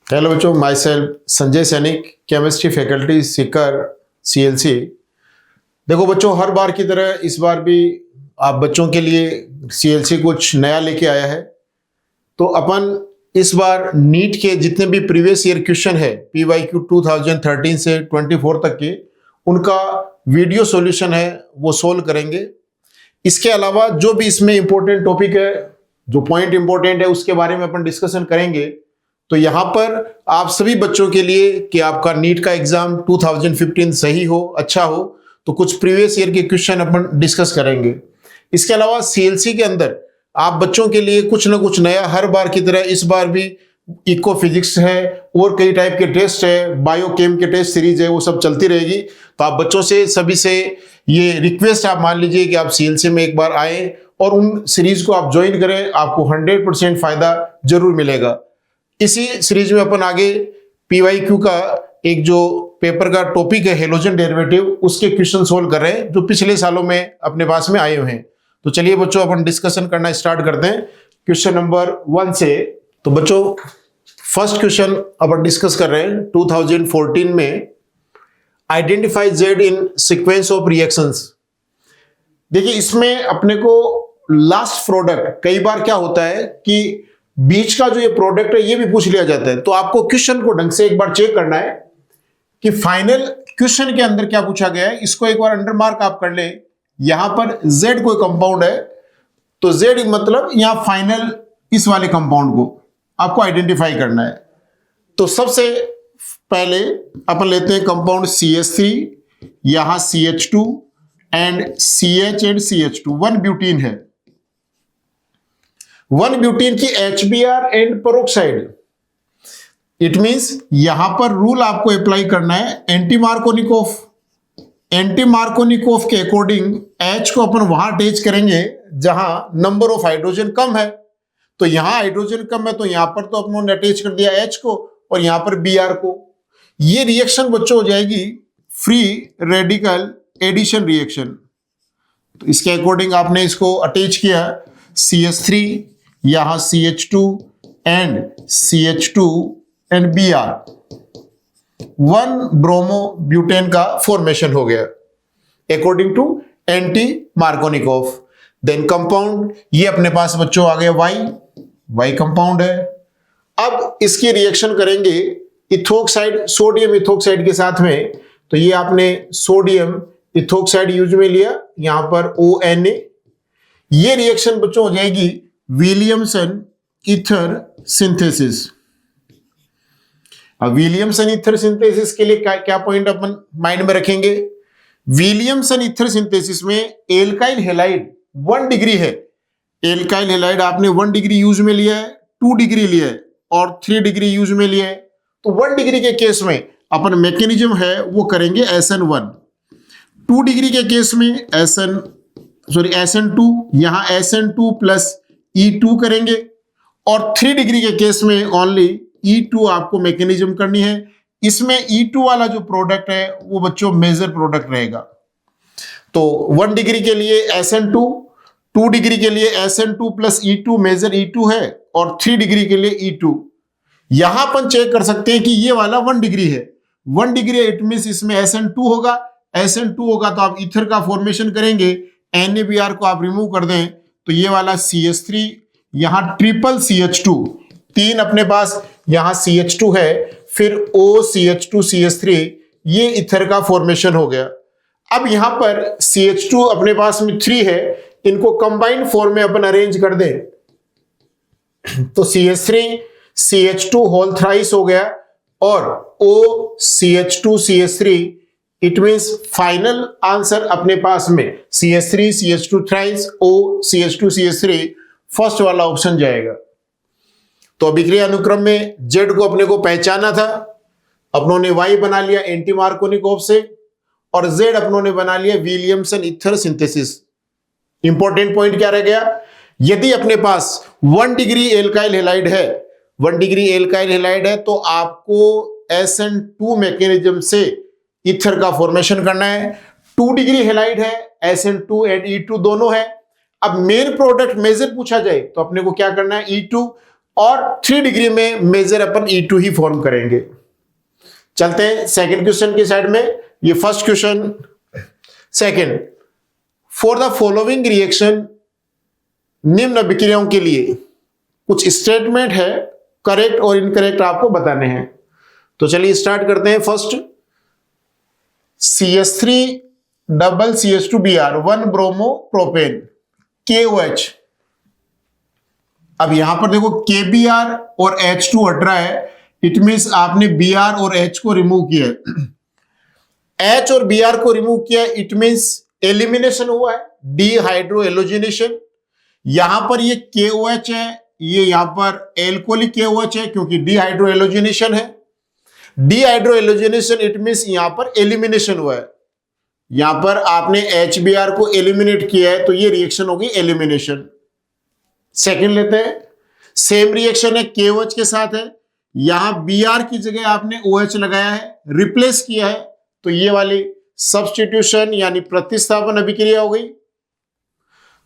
Hello बच्चों, my self Sanjay सैनिक, chemistry faculty Sikar CLC। देखो बच्चों, हर बार की तरह इस बार भी आप बच्चों के लिए CLC कुछ नया लेके आया है। तो अपन इस बार नीट के जितने भी प्रीवियस ईयर क्वेश्चन है PYQ 2013 से 24 तक के, उनका वीडियो सॉल्यूशन है वो सोल्व करेंगे। इसके अलावा जो भी इसमें इंपॉर्टेंट टॉपिक है, जो पॉइंट इंपॉर्टेंट है, उसके बारे में अपन डिस्कशन करेंगे। तो यहाँ पर आप सभी बच्चों के लिए कि आपका नीट का एग्जाम 2015 सही हो, अच्छा हो, तो कुछ प्रीवियस ईयर के क्वेश्चन अपन डिस्कस करेंगे। इसके अलावा CLC के अंदर आप बच्चों के लिए कुछ ना कुछ नया, हर बार की तरह इस बार भी इको फिजिक्स है और कई टाइप के टेस्ट है, बायोकेम के टेस्ट सीरीज है, वो सब चलती रहेगी। तो आप बच्चों से सभी से ये रिक्वेस्ट आप मान लीजिए कि आप CLC में एक बार आए और उन सीरीज को आप ज्वाइन करें, आपको 100% फायदा जरूर मिलेगा। इसी सीरीज में अपन आगे PYQ का एक जो पेपर का टॉपिक है हेलोजन डेरिवेटिव, उसके क्वेश्चन सोल्व कर रहे हैं जो पिछले सालों में अपने पास में आए हुए हैं। तो चलिए बच्चों, अपन डिस्कशन करना स्टार्ट करते हैं क्वेश्चन नंबर 1 से। तो बच्चों, फर्स्ट क्वेश्चन अपन डिस्कस कर रहे हैं 2014 में, identify Z in sequence of reactions. देखिए, इसमें अपने को लास्ट प्रोडक्ट, कई बार क्या होता है कि बीच का जो ये प्रोडक्ट है ये भी पूछ लिया जाता है। तो आपको क्वेश्चन को ढंग से एक बार चेक करना है कि फाइनल क्वेश्चन के अंदर क्या पूछा गया है। इसको एक बार अंडर मार्क आप कर ले। यहां पर Z कोई कंपाउंड है, तो Z मतलब यहां फाइनल इस वाले कंपाउंड को आपको आइडेंटिफाई करना है। तो सबसे पहले अपन लेते हैं कंपाउंड CH3, यहां CH2 and CH and CH2, 1 butene है। 1 ब्यूटीन की HBr and peroxide. It means यहां पर रूल आपको अप्लाई करना है एंटी मार्कोनिकोफ। एंटी मार्कोनिकोफ के अकॉर्डिंग H को अपन वहां अटैच करेंगे जहां नंबर ऑफ हाइड्रोजन कम है। तो यहां हाइड्रोजन कम है, तो यहां पर तो अपन ने अटैच कर दिया H को और यहां पर Br को। ये रिएक्शन बच्चों हो जाएगी फ्री रेडिकल एडिशन रिएक्शन। तो इसके अकॉर्डिंग आपने इसको अटैच किया CH3, यहां CH2 and CH2 and Br, 1 bromo butane का फॉर्मेशन हो गया according to anti Markovnikov. Then compound ये अपने पास बच्चों आ गया Y कंपाउंड है। अब इसकी रिएक्शन करेंगे इथोक्साइड, सोडियम इथोक्साइड के साथ में। तो ये आपने सोडियम इथोक्साइड यूज में लिया, यहां पर ONA। ये रिएक्शन बच्चों हो जाएगी विलियमसन ईथर सिंथेसिस। अब विलियमसन ईथर सिंथेसिस के लिए क्या पॉइंट अपन माइंड में रखेंगे। विलियमसन ईथर सिंथेसिस में एल्काइल हैलाइड 1 डिग्री है। एल्काइल हैलाइड आपने 1 डिग्री यूज में लिया है, 2 डिग्री लिया है और 3 डिग्री यूज में लिया है। तो 1 डिग्री के केस में अपन मैकेनिज्म है वो करेंगे SN1। 2 डिग्री के केस में SN2, यहां SN2 प्लस E2 करेंगे। और 3 डिग्री के केस में ओनली E2 आपको मैकेनिज्म करनी है। इसमें E2 वाला जो प्रोडक्ट है वो बच्चों मेजर प्रोडक्ट रहेगा। तो 1 डिग्री के लिए SN2, 2 डिग्री के लिए SN2 plus E2, major E2 है, और 3 डिग्री के लिए E2। यहां अपन चेक कर सकते हैं कि ये वाला 1 डिग्री है। 1 डिग्री इट मींस इसमें SN2 होगा। SN2 होगा तो आप ईथर का फॉर्मेशन करेंगे, NaBr को आप रिमूव कर दें तो ये वाला CH3, यहां ट्रिपल CH2, 3 अपने पास, यहां CH2 है, फिर OCH2 CH3, ये ईथर का फॉर्मेशन हो गया। अब यहां पर CH2 अपने पास में 3 है, इनको कंबाइंड फॉर्म में अपन अरेंज कर दें तो CH3 CH2 होल थ्राइस हो गया और OCH2 CH3। It means final answer अपने पास में CH3 CH2 thrice OCH2 CH3, first वाला ऑप्शन जाएगा। तो अभिक्रिया अनुक्रम में Z को अपने को पहचाना था, अपनों ने Y बना लिया एंटी मार्कोनिकोफ से, और Z अपनों ने बना लिया Williamson ether synthesis. Important point क्या रह गया, यदि अपने पास 1 डिग्री एल्काइल हैलाइड है, 1 डिग्री एल्काइल हैलाइड है, तो आपको SN2 मैकेनिज्म से ईथर का फॉर्मेशन करना है। 2 डिग्री हैलाइड है, SN2 एंड E2 दोनों है। अब मेन प्रोडक्ट मेजर पूछा जाए तो अपने को क्या करना है, E2। और 3 डिग्री में मेजर अपन E2 ही फॉर्म करेंगे। चलते हैं सेकंड क्वेश्चन की साइड में। ये first question. Second, for the following reaction, निम्न अभिक्रियाओं के लिए कुछ स्टेटमेंट है, करेक्ट और इनकरेक्ट आपको बताने हैं। तो चलिए स्टार्ट करते हैं। First, CH3 double CH2Br 1 bromo propane KOH। अब यहां पर देखो KBr और H2 हट रहा है, इट मीन्स आपने Br और H को रिमूव किया है। H और Br को रिमूव किया है, इट मीन्स एलिमिनेशन हुआ है, डिहाइड्रो एलोजिनेशन। यहां पर ये KOH है, ये यहां पर एल्कोहलिक KOH है क्योंकि डिहाइड्रो एलोजिनेशन है। डिहाइड्रो एलोजिनेशन इट मीन्स यहां पर एलिमिनेशन हुआ है। यहां पर आपने HBr को एलिमिनेट किया है तो ये रिएक्शन होगी एलिमिनेशन। सेकंड लेते हैं, सेम रिएक्शन है KOH के साथ है, यहां Br की जगह आपने OH लगाया है, रिप्लेस किया है, तो ये वाली सब्स्टिट्यूशन यानी प्रतिस्थापन अभिक्रिया हो गई।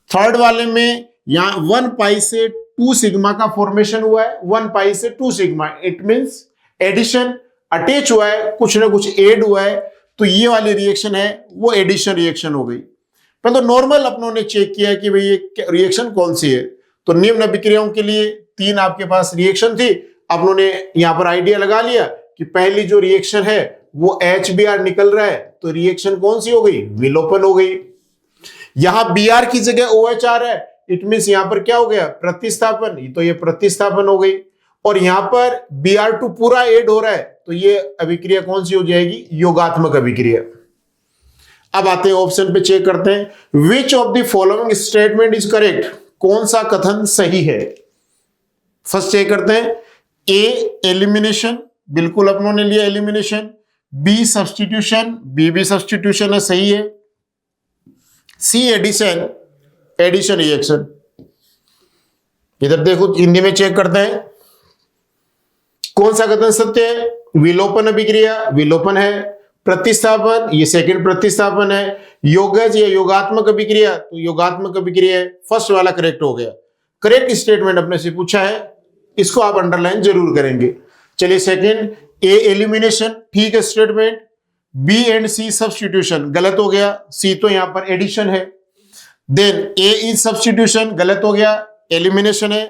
थर्ड वाले में यहां 1 पाई से 2 सिग्मा का फॉर्मेशन हुआ है, 1 पाई से 2 sigma, it means addition, attach हुआ है, कुछ ना कुछ एड हुआ है, तो ये वाली रिएक्शन है वो एडिशन रिएक्शन हो गई। पर तो नॉर्मल अपनों ने चेक किया कि भाई ये रिएक्शन कौन सी है, तो निम्न अभिक्रियाओं के लिए 3 आपके पास रिएक्शन थी। अपनों ने यहां पर आइडिया लगा लिया कि पहली जो रिएक्शन है वो HBr निकल रहा है, तो रिएक्शन कौन सी हो गई, विलोपन हो गई। यहां Br की जगह OH आ रहा है, इट मीन्स यहां पर क्या हो गया, प्रतिस्थापन, तो ये प्रतिस्थापन हो गई। और यहां पर Br2 पूरा ऐड हो रहा है, तो ये अभिक्रिया कौन सी हो जाएगी, योगात्मक अभिक्रिया। अब आते हैं ऑप्शन पे, चेक करते हैं which of the following statement is correct, कौन सा कथन सही है। फर्स्ट चेक करते हैं, ए एलिमिनेशन, बिल्कुल अपनों ने लिया एलिमिनेशन। बी सब्स्टिट्यूशन, बी भी सब्स्टिट्यूशन है, सही है। सी एडिशन, एडिशन रिएक्शन। इधर देखो हिंदी में चेक करते हैं कौन सा कथन सत्य है। विलोपन अभिक्रिया, विलोपन है। प्रतिस्थापन, ये सेकंड प्रतिस्थापन है। योगज या योगात्मक अभिक्रिया, तो योगात्मक अभिक्रिया है। फर्स्ट वाला करेक्ट हो गया। करेक्ट स्टेटमेंट अपने से पूछा है, इसको आप अंडरलाइन जरूर करेंगे। चलिए सेकंड, ए एलिमिनेशन, ठीक है स्टेटमेंट। बी एंड सी सब्स्टिट्यूशन, गलत हो गया, सी तो यहां पर एडिशन है। देन ए इज सब्स्टिट्यूशन, गलत हो गया, एलिमिनेशन है।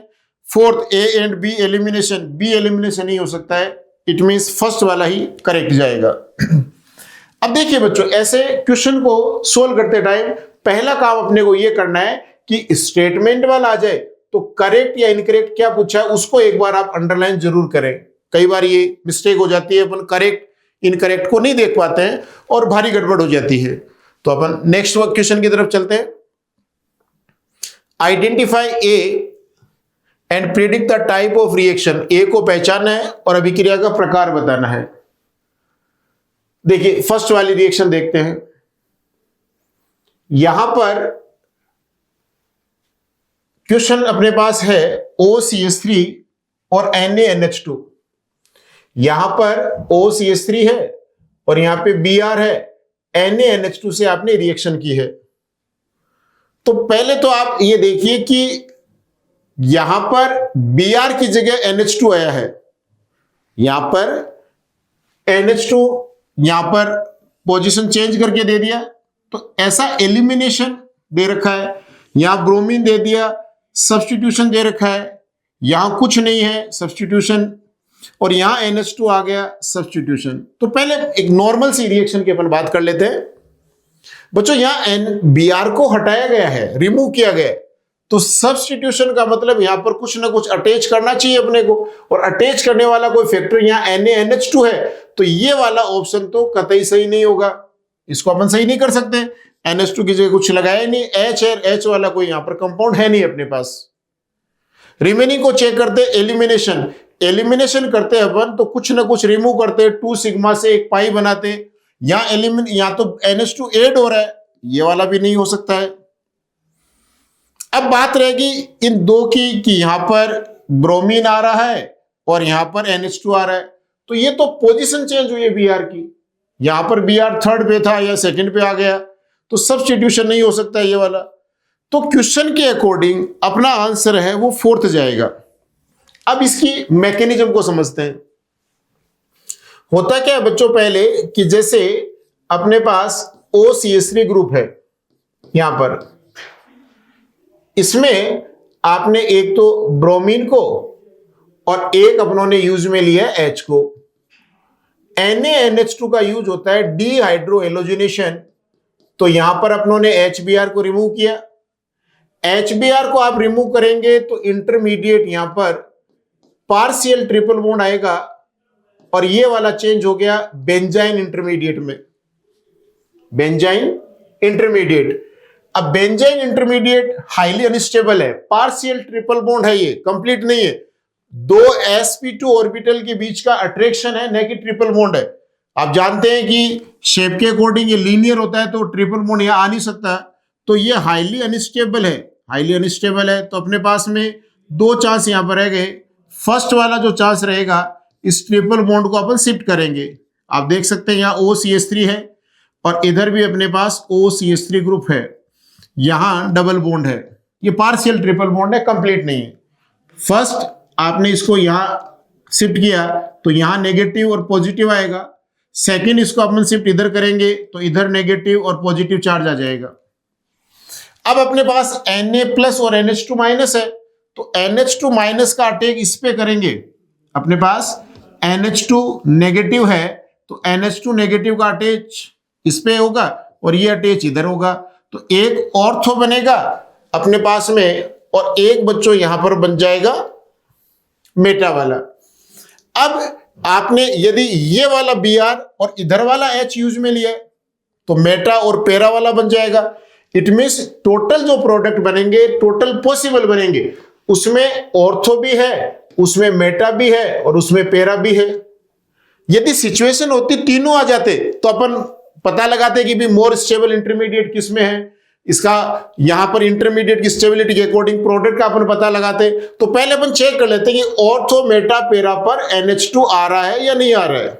Fourth, A and B elimination, B elimination नहीं हो सकता है, इट मींस फर्स्ट वाला ही करेक्ट जाएगा। अब देखिए बच्चों, ऐसे क्वेश्चन को सोल्व करते टाइम पहला काम अपने को यह करना है कि स्टेटमेंट वाला आ जाए तो करेक्ट या इनकरेक्ट क्या पूछा है उसको एक बार आप अंडरलाइन जरूर करें। कई बार ये मिस्टेक हो जाती है, अपन करेक्ट इनकरेक्ट को नहीं देख पाते हैं और भारी गड़बड़ हो जाती है। तो अपन नेक्स्ट क्वेश्चन की तरफ चलते हैं। Identify A and predict the type of reaction, A को पहचानना है और अभिक्रिया का प्रकार बताना है। देखिए फर्स्ट वाली रिएक्शन देखते हैं। यहां पर क्वेश्चन अपने पास है OCH3 और NaNH2। यहां पर OCH3 है और यहां पे Br है, NaNH2 से आपने रिएक्शन की है। तो पहले तो आप ये देखिए कि यहां पर Br की जगह NH2 आया है, यहां पर NH2 यहां पर पोजीशन चेंज करके दे दिया, तो ऐसा एलिमिनेशन दे रखा है। यहां ब्रोमीन दे दिया, सब्स्टिट्यूशन दे रखा है। यहां कुछ नहीं है, सब्स्टिट्यूशन, और यहां NH2 आ गया, सब्स्टिट्यूशन। तो पहले एक नॉर्मल सी रिएक्शन की अपन बात कर लेते हैं बच्चों। यहां Br को हटाया गया है, रिमूव किया गया है, तो सब्स्टिट्यूशन का मतलब यहां पर कुछ ना कुछ अटैच करना चाहिए अपने को, और अटैच करने वाला कोई फैक्टर यहां NaNH2 है, तो ये वाला ऑप्शन तो कतई सही नहीं होगा, इसको अपन सही नहीं कर सकते। NH2 की जगह कुछ लगाया नहीं, H है, H वाला कोई यहां पर कंपाउंड है नहीं अपने पास। रिमेनिंग को चेक करते, एलिमिनेशन, एलिमिनेशन करते अपन तो कुछ ना कुछ रिमूव करते, 2 सिग्मा से 1 पाई बनाते। यहां तो NH2 ऐड हो रहा है, ये वाला भी नहीं हो सकता है। अब बात रहेगी इन दो की कि यहां पर ब्रोमीन आ रहा है और यहां पर NH2 आ रहा है, तो ये तो पोजीशन चेंज हुई है Br की। यहां पर Br थर्ड पे था या सेकंड पे आ गया, तो सब्स्टिट्यूशन नहीं हो सकता ये वाला। तो क्वेश्चन के अकॉर्डिंग अपना आंसर है वो फोर्थ जाएगा। अब इसकी मैकेनिज्म को समझते हैं। होता क्या है बच्चों, पहले कि जैसे अपने पास OCH3 ग्रुप है यहां पर, इसमें आपने एक तो ब्रोमीन को और एक अपनों ने यूज में लिया H को। NaNH2 का यूज होता है डिहाइड्रो हेलोजिनेशन, तो यहां पर अपनों ने HBr को रिमूव किया। HBr को आप रिमूव करेंगे तो इंटरमीडिएट यहां पर पार्शियल ट्रिपल बॉन्ड आएगा और ये वाला चेंज हो गया बेंजाइन इंटरमीडिएट में, बेंजाइन इंटरमीडिएट। अब बेंजाइन इंटरमीडिएट हाईली अनस्टेबल है, पार्शियल ट्रिपल बॉन्ड है, ये कंप्लीट नहीं है, दो sp2 ऑर्बिटल के बीच का अट्रैक्शन है, न कि ट्रिपल बॉन्ड है। आप जानते हैं कि शेप के अकॉर्डिंग ये लीनियर होता है तो ट्रिपल बॉन्ड यहां आ नहीं सकता, तो ये हाईली अनस्टेबल है, हाईली अनस्टेबल है। तो अपने पास में दो चांस यहां पर रह गए। फर्स्ट वाला जो चांस रहेगा, इस ट्रिपल बॉन्ड को अपन शिफ्ट करेंगे। आप देख सकते हैं यहाँ OCH3 है और इधर भी अपने पास OCH3 ग्रुप है, यहां डबल बॉन्ड है, ये पार्शियल ट्रिपल बॉन्ड है, कंप्लीट नहीं है। फर्स्ट आपने इसको यहां शिफ्ट किया तो यहां नेगेटिव और पॉजिटिव आएगा। सेकंड इसको अपन शिफ्ट इधर करेंगे तो इधर नेगेटिव और पॉजिटिव चार्ज आ जाएगा। अब अपने पास Na+ और NH2- है, तो NH2- का अटैक इस पे करेंगे। अपने पास NH2 नेगेटिव है तो NH2 नेगेटिव का अटैच इस पे होगा और ये अटैच इधर होगा, तो एक ऑर्थो बनेगा अपने पास में और एक बच्चों यहां पर बन जाएगा मेटा वाला। अब आपने यदि ये वाला Br और इधर वाला H यूज में लिया तो मेटा और पेरा वाला बन जाएगा। इट मींस टोटल जो प्रोडक्ट बनेंगे, टोटल पॉसिबल बनेंगे, उसमें ऑर्थो भी है, उसमें मेटा भी है और उसमें पेरा भी है। यदि सिचुएशन होती तीनों आ जाते तो अपन पता लगाते कि भी मोर स्टेबल इंटरमीडिएट किस में है, इसका यहां पर इंटरमीडिएट की स्टेबिलिटी के अकॉर्डिंग प्रोडक्ट का अपन पता लगाते। तो पहले अपन चेक कर लेते कि ऑर्थो मेटा पेरा पर NH2 आ रहा है या नहीं आ रहा है।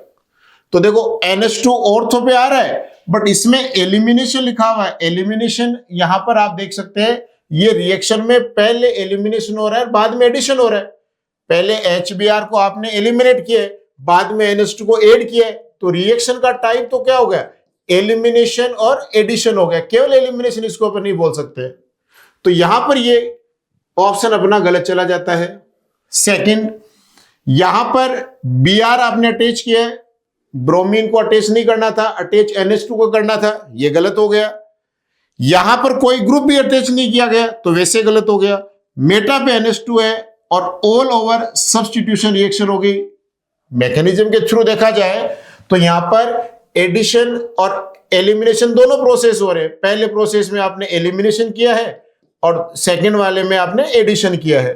तो देखो NH2 ऑर्थो पे आ रहा है, बट इसमें एलिमिनेशन लिखा हुआ है। एलिमिनेशन यहां पर आप देख सकते हैं, ये रिएक्शन में पहले एलिमिनेशन हो रहा है, बाद में एडिशन हो रहा है। पहले HBr को आपने एलिमिनेट किया, बाद में NH2 को ऐड किया, तो रिएक्शन का टाइप तो क्या हो गया, एलिमिनेशन और एडिशन हो गया। केवल एलिमिनेशन इसको अपन नहीं बोल सकते। तो यहां पर ये ऑप्शन अपना गलत चला जाता है। सेकंड, यहां पर Br आपने अटैच किया है, ब्रोमीन को अटैच नहीं करना था, अटैच NH2 को करना था, ये गलत हो गया। यहां पर कोई ग्रुप भी अटैच नहीं किया गया तो वैसे गलत हो गया। मेटा पे NH2 है और ऑल ओवर सब्स्टिट्यूशन रिएक्शन हो गई। मैकेनिज्म के थ्रू देखा जाए तो यहां पर एडिशन और एलिमिनेशन दोनों प्रोसेस हो रहे हैं। पहले प्रोसेस में आपने एलिमिनेशन किया है और सेकंड वाले में आपने एडिशन किया है।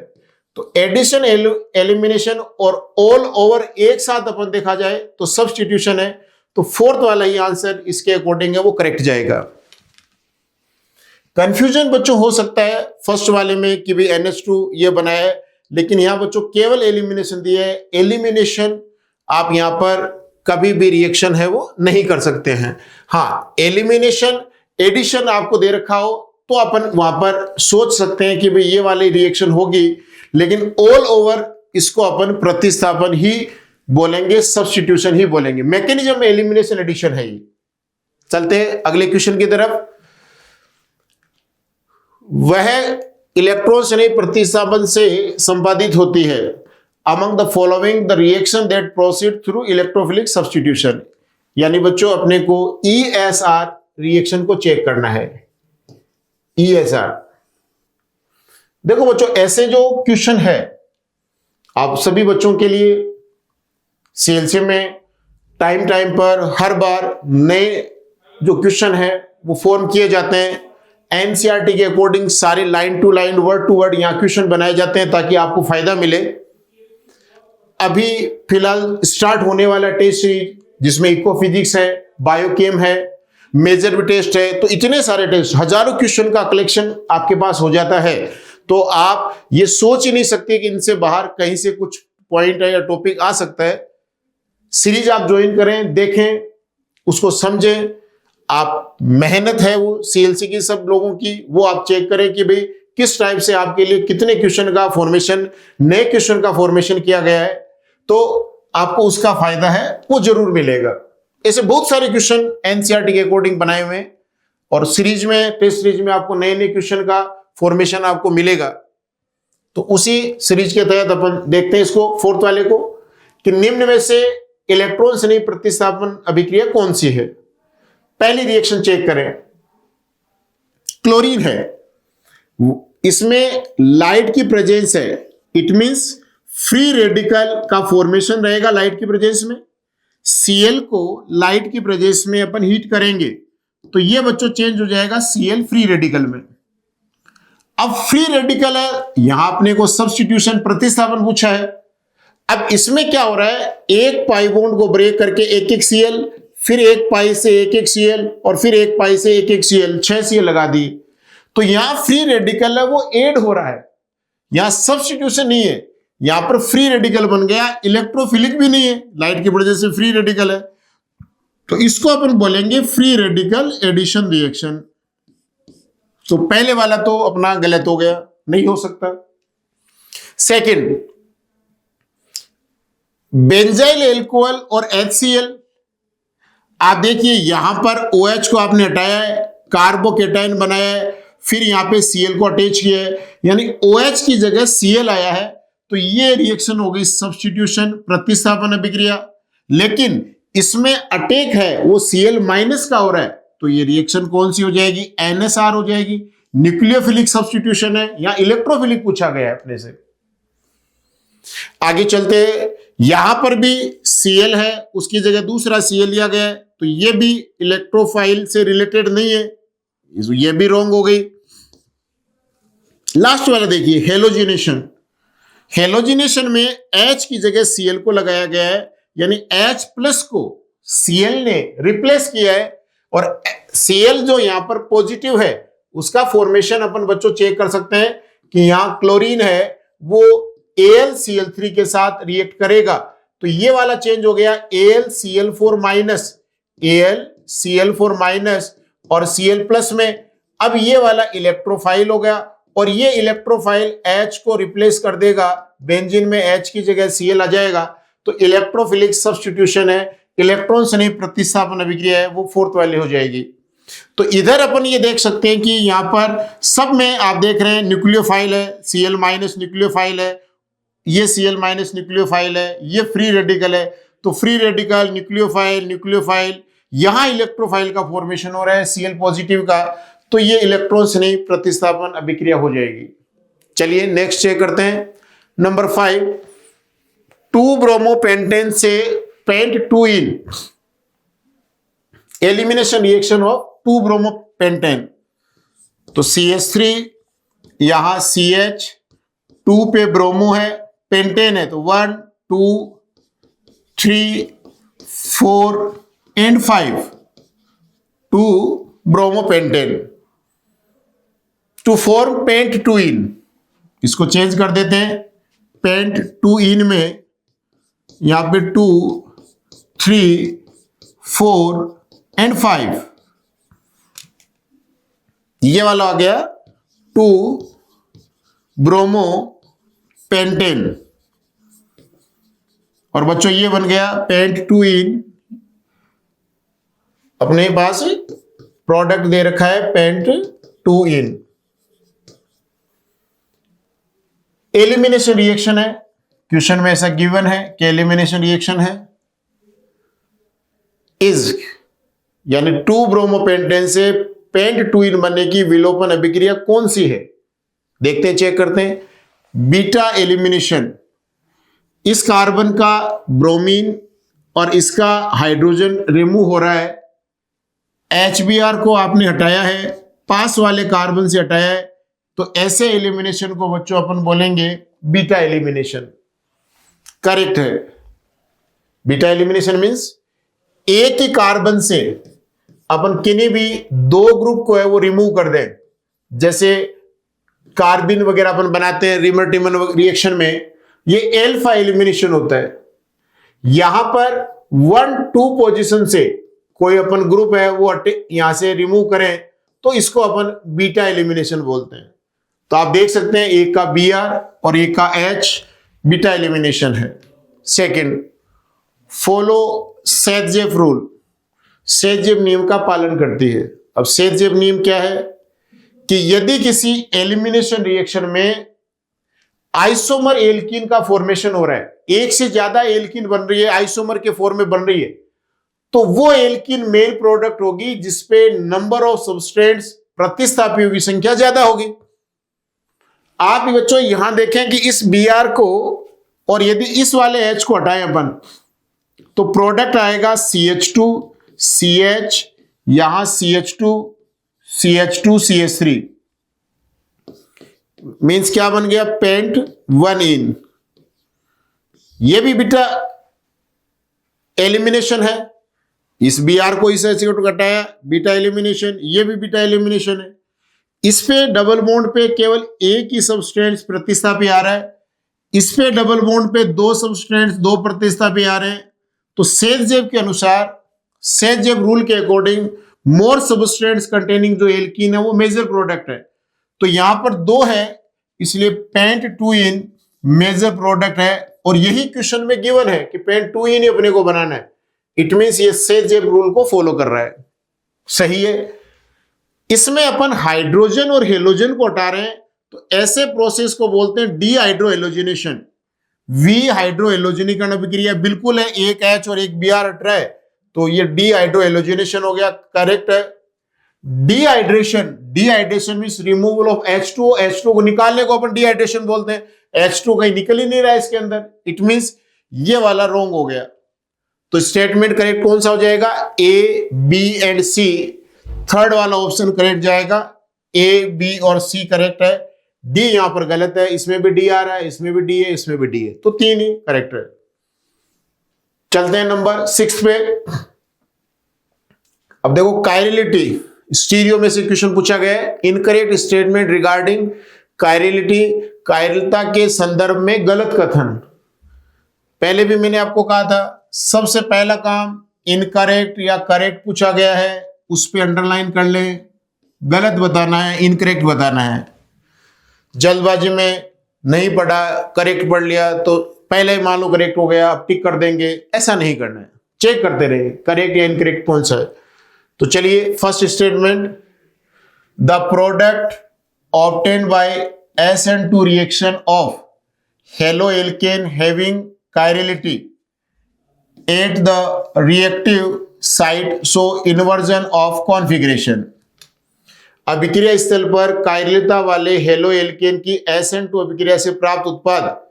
तो एडिशन, एलिमिनेशन और ऑल ओवर एक साथ अपन देखा जाए तो सब्स्टिट्यूशन है, तो फोर्थ वाला ही आंसर इसके अकॉर्डिंग है, वो करेक्ट जाएगा। कंफ्यूजन बच्चों हो सकता है फर्स्ट वाले में कि भाई NH2 ये बनाया है, लेकिन यहां बच्चों केवल एलिमिनेशन दिया है। एलिमिनेशन आप यहां पर कभी भी रिएक्शन है वो नहीं कर सकते हैं। हाँ, एलिमिनेशन एडिशन आपको दे रखा हो तो अपन वहां पर सोच सकते हैं कि भाई ये वाली रिएक्शन होगी, लेकिन ऑल ओवर इसको अपन प्रतिस्थापन ही बोलेंगे, सब्स्टिट्यूशन ही बोलेंगे। मैकेनिज्म में एलिमिनेशन एडिशन है ये। चलते हैं अगले क्वेश्चन की तरफ। वह इलेक्ट्रॉन श्रेणी प्रतिस्थापन से संपादित होती है। Among the following the reaction that proceed through electrophilic substitution. यानी बच्चों अपने को ESR रिएक्शन को चेक करना है। ESR देखो बच्चों, ऐसे जो क्वेश्चन है आप सभी बच्चों के लिए CLC में टाइम पर हर बार नए जो क्वेश्चन है वो फॉर्म किए जाते हैं। NCERT के अकॉर्डिंग सारे line to line, word to word यहाँ क्वेश्चन बनाए जाते हैं ताकि आपको फायदा मिले। अभी फिलहाल स्टार्ट होने वाला टेस्ट सीरीज जिसमें इको फिजिक्स है, बायोकेम है, मेजर टेस्ट है, तो इतने सारे टेस्ट, हजारों क्वेश्चन का कलेक्शन आपके पास हो जाता है। तो आप ये सोच ही नहीं सकते कि इनसे बाहर कहीं से कुछ पॉइंट है या टॉपिक आ सकता है। सीरीज आप ज्वाइन करें, देखें, उसको समझें। आप मेहनत है वो CLC की सब लोगों की, वो आप चेक करें कि भाई किस टाइप से आपके लिए कितने क्वेश्चन का फॉर्मेशन, नए क्वेश्चन का फॉर्मेशन किया गया है, तो आपको उसका फायदा है वो जरूर मिलेगा। ऐसे बहुत सारे क्वेश्चन एनसीईआरटी के अकॉर्डिंग बनाए हुए हैं और सीरीज में, टेस्ट सीरीज में आपको नए नए क्वेश्चन का फॉर्मेशन आपको मिलेगा। तो उसी सीरीज के तहत अपन देखते हैं इसको, फोर्थ वाले को, कि निम्न में से इलेक्ट्रॉन स्नेही प्रतिस्थापन अभिक्रिया कौन सी है। पहली रिएक्शन चेक करें, क्लोरीन है, इसमें लाइट की प्रेजेंस है, इट मींस फ्री रेडिकल का फॉर्मेशन रहेगा लाइट की प्रेजेंस में। Cl को लाइट की प्रेजेंस में अपन हीट करेंगे तो ये बच्चों चेंज हो जाएगा Cl फ्री रेडिकल में। अब फ्री रेडिकल है, यहां अपने को सब्स्टिट्यूशन प्रतिस्थापन पूछा है। अब इसमें क्या हो रहा है, एक पाई बॉन्ड को ब्रेक करके एक एक Cl, फिर एक पाई से एक एक Cl और फिर एक पाई से एक एक Cl, 6 Cl लगा दी। तो यहां फ्री रेडिकल है वो ऐड हो रहा है, यहां सब्स्टिट्यूशन नहीं है, यहां पर फ्री रेडिकल बन गया, इलेक्ट्रोफिलिक भी नहीं है, लाइट की वजह से फ्री रेडिकल है। तो इसको अपन बोलेंगे फ्री रेडिकल एडिशन रिएक्शन। तो पहले वाला तो अपना गलत हो गया, नहीं हो सकता। सेकंड, बेंजाइल एल्कोहल और HCl, आप देखिए यहां पर OH को आपने हटाया है, कार्बोकेटाइन बनाया है, फिर यहां पे Cl को अटैच किया है, यानी OH की जगह Cl आया है। तो ये रिएक्शन हो गई सब्स्टिट्यूशन प्रतिस्थापन अभिक्रिया। लेकिन इसमें अटैक है वो Cl माइनस का हो रहा है, तो ये रिएक्शन कौन सी हो जाएगी, NSR हो जाएगी। न्यूक्लियोफिलिक सब्स्टिट्यूशन है, यहां इलेक्ट्रोफिलिक पूछा गया है अपने से। आगे चलते, यहां पर भी Cl है, उसकी जगह दूसरा Cl लिया गया है, तो ये भी इलेक्ट्रोफाइल से रिलेटेड नहीं है, ये भी रॉन्ग हो गई। लास्ट वाला देखिए, हेलोजिनेशन। हेलोजिनेशन में H की जगह Cl को लगाया गया है, यानी H प्लस को Cl ने रिप्लेस किया है, और Cl जो यहां पर पॉजिटिव है उसका फॉर्मेशन अपन बच्चों चेक कर सकते हैं कि यहां क्लोरीन है वो AlCl3 के साथ रिएक्ट करेगा, तो ये वाला चेंज हो गया AlCl4 माइनस, AlCl4 माइनस और Cl प्लस में। अब ये वाला इलेक्ट्रोफाइल हो गया और ये इलेक्ट्रोफाइल H को रिप्लेस कर देगा, बेंजीन में H की जगह Cl आ जाएगा, तो इलेक्ट्रोफिलिक सब्स्टिट्यूशन है, इलेक्ट्रॉन स्नेही प्रतिस्थापन अभिक्रिया है, वो फोर्थ वाली हो जाएगी। तो इधर अपन ये देख सकते हैं कि यहां पर सब में आप देख रहे हैं न्यूक्लियोफाइल है, Cl माइनस न्यूक्लियोफाइल है, ये Cl माइनस न्यूक्लियोफाइल है, ये फ्री रेडिकल है, तो फ्री रेडिकल न्यूक्लियोफाइल न्यूक्लियोफाइल, यहां इलेक्ट्रोफाइल का फॉर्मेशन हो रहा है Cl पॉजिटिव का, तो ये इलेक्ट्रॉन स्नेही प्रतिस्थापन अभिक्रिया हो जाएगी। चलिए नेक्स्ट चेक करते हैं, नंबर 5, 2 ब्रोमोपेंटेन से pent 2 ene, elimination reaction of 2 bromopentane. तो CH3, यहां CH, 2 पे ब्रोमो है, पेंटेन है, तो 1 2 3 4 and 5, 2 bromopentane to form pent 2 ene. इसको चेंज कर देते हैं, पेंट 2 इन में यहां पे 2 3 4 एंड 5, ये वाला आ गया 2 ब्रोमो पेंटेन, और बच्चों ये बन गया पेंट 2 इन। अपने पास प्रोडक्ट दे रखा है पेंट 2 इन। एलिमिनेशन रिएक्शन है, क्वेश्चन में ऐसा गिवन है कि एलिमिनेशन रिएक्शन है इज, यानी 2 ब्रोमोपेंटेन से पेंट 2 इन बनने की विलोपन अभिक्रिया कौन सी है। देखते हैं, चेक करते हैं। बीटा एलिमिनेशन, इस कार्बन का ब्रोमीन और इसका हाइड्रोजन रिमूव हो रहा है, HBr को आपने हटाया है, पास वाले कार्बन से हटाया है, तो ऐसे एलिमिनेशन को बच्चों अपन बोलेंगे बीटा एलिमिनेशन। करेक्ट है, बीटा एलिमिनेशन मींस एक ही कार्बन से अपन किन्हीं भी 2 ग्रुप को है वो रिमूव कर दें, जैसे कार्बिन वगैरह अपन बनाते हैं रिमर-टिमर रिएक्शन में, ये एल्फा एलिमिनेशन होता है। यहां पर 1 2 पोजीशन से कोई अपन ग्रुप है वो यहां से रिमूव करें तो इसको अपन बीटा एलिमिनेशन बोलते हैं। तो आप देख सकते हैं एक का Br और एक का H बीटा एलिमिनेशन है। Second, follow set-Jeff rule, set-Jeff नियम का पालन करती है। अब सेट-जेफ नियम क्या है कि यदि किसी एलिमिनेशन रिएक्शन में आइसोमर एल्कीन का फॉर्मेशन हो रहा है, एक से ज्यादा एल्कीन बन रही है, आइसोमर के फॉर्म में बन रही है, तो वो एल्कीन मेल प्रोडक्ट होगी जिसपे नंबर ऑफ सब्सटेंट्स प्रतिस्थापियों की संख्या ज्यादा होगी। आप बच्चों यहां देखें कि इस Br को और यदि इस वाले H को हटाएं अपन, तो प्रोडक्ट आएगा CH2 CH, यहां CH2 CH2 CH3, मीन्स क्या बन गया, पेंट 1 ये भी बीटा एलिमिनेशन है। इस Br को इस H को हटाया, बीटा एलिमिनेशन, ये भी बीटा एलिमिनेशन है। इस पे डबल बॉन्ड पे केवल एक ही सब्सटेंस प्रतिस्थापी आ रहा है, इस पे डबल बॉन्ड पे दो सब्सटेंस दो प्रतिस्थापी आ रहे हैं। तो सेट-जेफ के अनुसार, सेट-जेफ रूल के अकॉर्डिंग मोर सब्सटेंस कंटेनिंग जो एल्कीन है वो मेजर प्रोडक्ट है। तो यहां पर 2 है, इसलिए पेंट 2 मेजर प्रोडक्ट है, और यही क्वेश्चन में गिवन है कि पेंट 2 ही अपने को बनाना है। इट मींस ये सेट-जेफ रूल को फॉलो कर रहा है, सही है। इसमें अपन हाइड्रोजन और हेलोजन को हटा रहे हैं, तो ऐसे प्रोसेस को बोलते हैं डीहाइड्रोहेलोजिनेशन। वी हाइड्रोहेलोजनीकरण अभिक्रिया बिल्कुल है, एक H और एक Br हट रहा है, तो ये डीहाइड्रोहेलोजिनेशन हो गया, करेक्ट है। Dehydration, dehydration means removal of H2, H2 को निकालने को अपन डिहाइड्रेशन बोलते हैं। H2 कहीं निकल ही नहीं रहा है इसके अंदर, इट मींस ये वाला रॉन्ग हो गया। तो स्टेटमेंट करेक्ट कौन सा हो जाएगा, A, B and C। Third वाला ऑप्शन करेक्ट जाएगा, A, B और C करेक्ट है, D यहां पर गलत है, इसमें भी D आ रहा है, इसमें भी D है, इसमें भी D है, तो 3 ही करेक्ट है। चलते हैं नंबर 6 पे। अब देखो कायरलिटी, स्टीरियो में से क्वेश्चन पूछा गया है, इनकरेक्ट स्टेटमेंट रिगार्डिंग कायरलिटी, कायरलता के संदर्भ में गलत कथन। पहले भी मैंने आपको कहा था, सबसे पहला काम इनकरेक्ट या करेक्ट पूछा गया है उस पे अंडरलाइन कर ले, गलत बताना है, इनकरेक्ट बताना है। जल्दबाजी में नहीं पढ़ा, करेक्ट पढ़ लिया तो पहले ही मान लो करेक्ट हो गया, अब टिक कर देंगे, ऐसा नहीं करना है, चेक करते रहे करेक्ट या इनकरेक्ट कौन सा है। तो चलिए first statement, the product obtained by SN2 reaction of haloalkane having chirality at the reactive site so inversion of configuration. अभिक्रिया स्थल पर कायरलता वाले हेलोएल्केन की SN2 अभिक्रिया से प्राप्त उत्पाद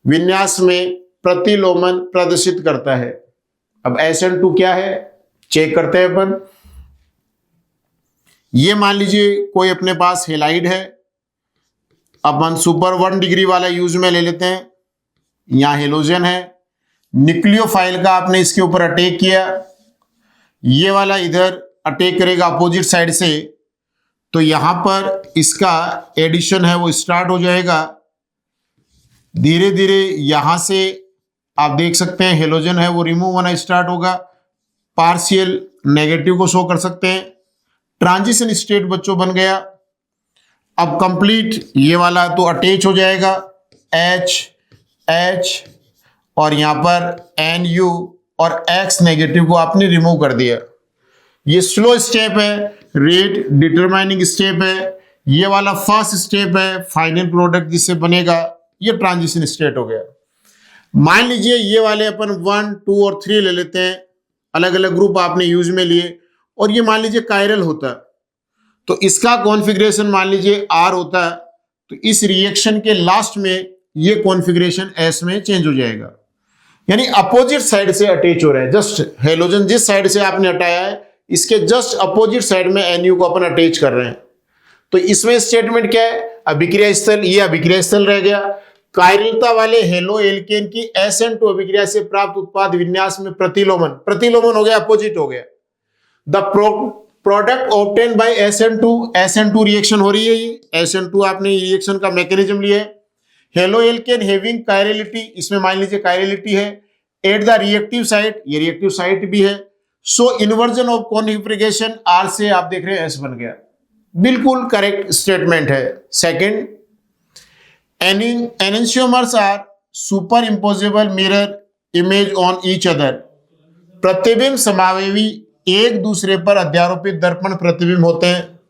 विन्यास में प्रतिलोमन प्रदर्शित करता है। अब SN2 क्या है चेक करते हैं अपन। ये मान लीजिए कोई अपने पास हेलाइड है, अपन सुपर 1 डिग्री वाला यूज में ले लेते हैं। यहां हेलोजन है, न्यूक्लियोफाइल का आपने इसके ऊपर अटैक किया, ये वाला इधर अटैक करेगा अपोजिट साइड से, तो यहां पर इसका एडिशन है वो स्टार्ट हो जाएगा। धीरे धीरे यहां से आप देख सकते हैं हेलोजन है वो रिमूव होना स्टार्ट होगा, पार्शियल नेगेटिव को शो कर सकते हैं। ट्रांजिशन स्टेट बच्चों बन गया। अब कंप्लीट ये वाला तो अटैच हो जाएगा, H H और यहां पर NU और X नेगेटिव को आपने रिमूव कर दिया। ये स्लो स्टेप है, रेट डिटरमाइनिंग स्टेप है, ये वाला फर्स्ट स्टेप है, फाइनल प्रोडक्ट जिससे बनेगा, ये ट्रांजिशन स्टेट हो गया। मान लीजिए ये वाले अपन 1, 2 और 3 ले लेते हैं, अलग अलग ग्रुप आपने यूज में लिए, और ये मान लीजिए कायरल होता है, तो इसका कॉन्फ़िगरेशन मान लीजिए R होता है, तो इस रिएक्शन के लास्ट में ये कॉन्फ़िगरेशन S में चेंज हो जाएगा, यानी अपोजिट साइड से अटैच हो रहा है। जस्ट हेलोजन जिस साइड से आपने हटाया है इसके जस्ट अपोजिट साइड में NU को अपन अटैच कर रहे हैं। तो इसमें स्टेटमेंट क्या है, अभिक्रिया स्थल, ये अभिक्रिया स्थल रह गया। कायरलता वाले हेलोएल्केन की SN2 अभिक्रिया से प्राप्त उत्पाद विन्यास में प्रतिलोमन, प्रतिलोमन हो गया, अपोजिट हो गया। The product obtain bye SN2, SN2 reaction हो रही है, ये SN2 आपने रिएक्शन का मैकेनिज्म लिया है। हेलोएल्केन हैविंग कायरलिटी, इसमें मान लीजिए कायरलिटी है, एट द रिएक्टिव साइट, ये रिएक्टिव साइट भी है, सो इन्वर्जन ऑफ कॉन्फिगरेशन R से आप देख रहे हैं S बन गया। बिल्कुल करेक्ट स्टेटमेंट है। Second, enantiomers are superimposable mirror image on each other. प्रतिबिंब समावेवी एक दूसरे पर अध्यारोपित दर्पण प्रतिबिंब होते हैं।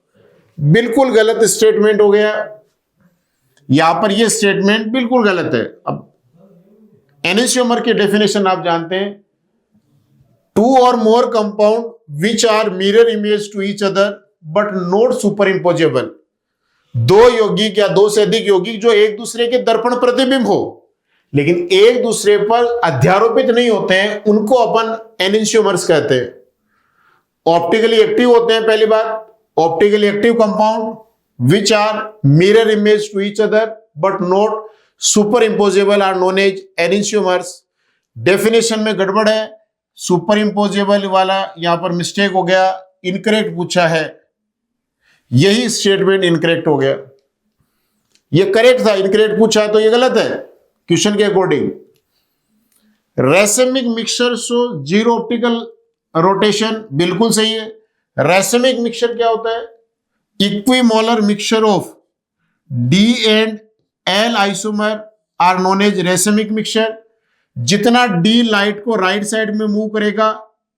बिल्कुल गलत स्टेटमेंट हो गया, यहां पर यह स्टेटमेंट बिल्कुल गलत है। अब एनेंशियोमर की डेफिनेशन आप जानते हैं, टू और more compound which are mirror image to each other but not superimposable. दो यौगिक या दो से अधिक यौगिक जो एक दूसरे के दर्पण प्रतिबिंब हो लेकिन एक दूसरे पर अध्यारोपित नहीं होते हैं, उनको अपन एनेंशियोमर्स कहते हैं। ऑप्टिकली एक्टिव होते हैं, पहली बात, optically active compound which are mirror image to each other but not superimposable are known as enantiomers. Definition में गड़बड़ है, सुपर इम्पोजेबल वाला यहां पर मिस्टेक हो गया, इनकरेक्ट पूछा है, यही स्टेटमेंट इनकरेक्ट हो गया। ये करेक्ट था, इनकरेक्ट पूछा है तो ये गलत है क्वेश्चन के अकॉर्डिंग। Racemic mixture show zero optical rotation, बिल्कुल सही है। रैसेमिक मिक्सचर क्या होता है? Equimolar mixture of D and L isomer are known as racemic mixture. जितना डी लाइट को राइट साइड में मूव करेगा,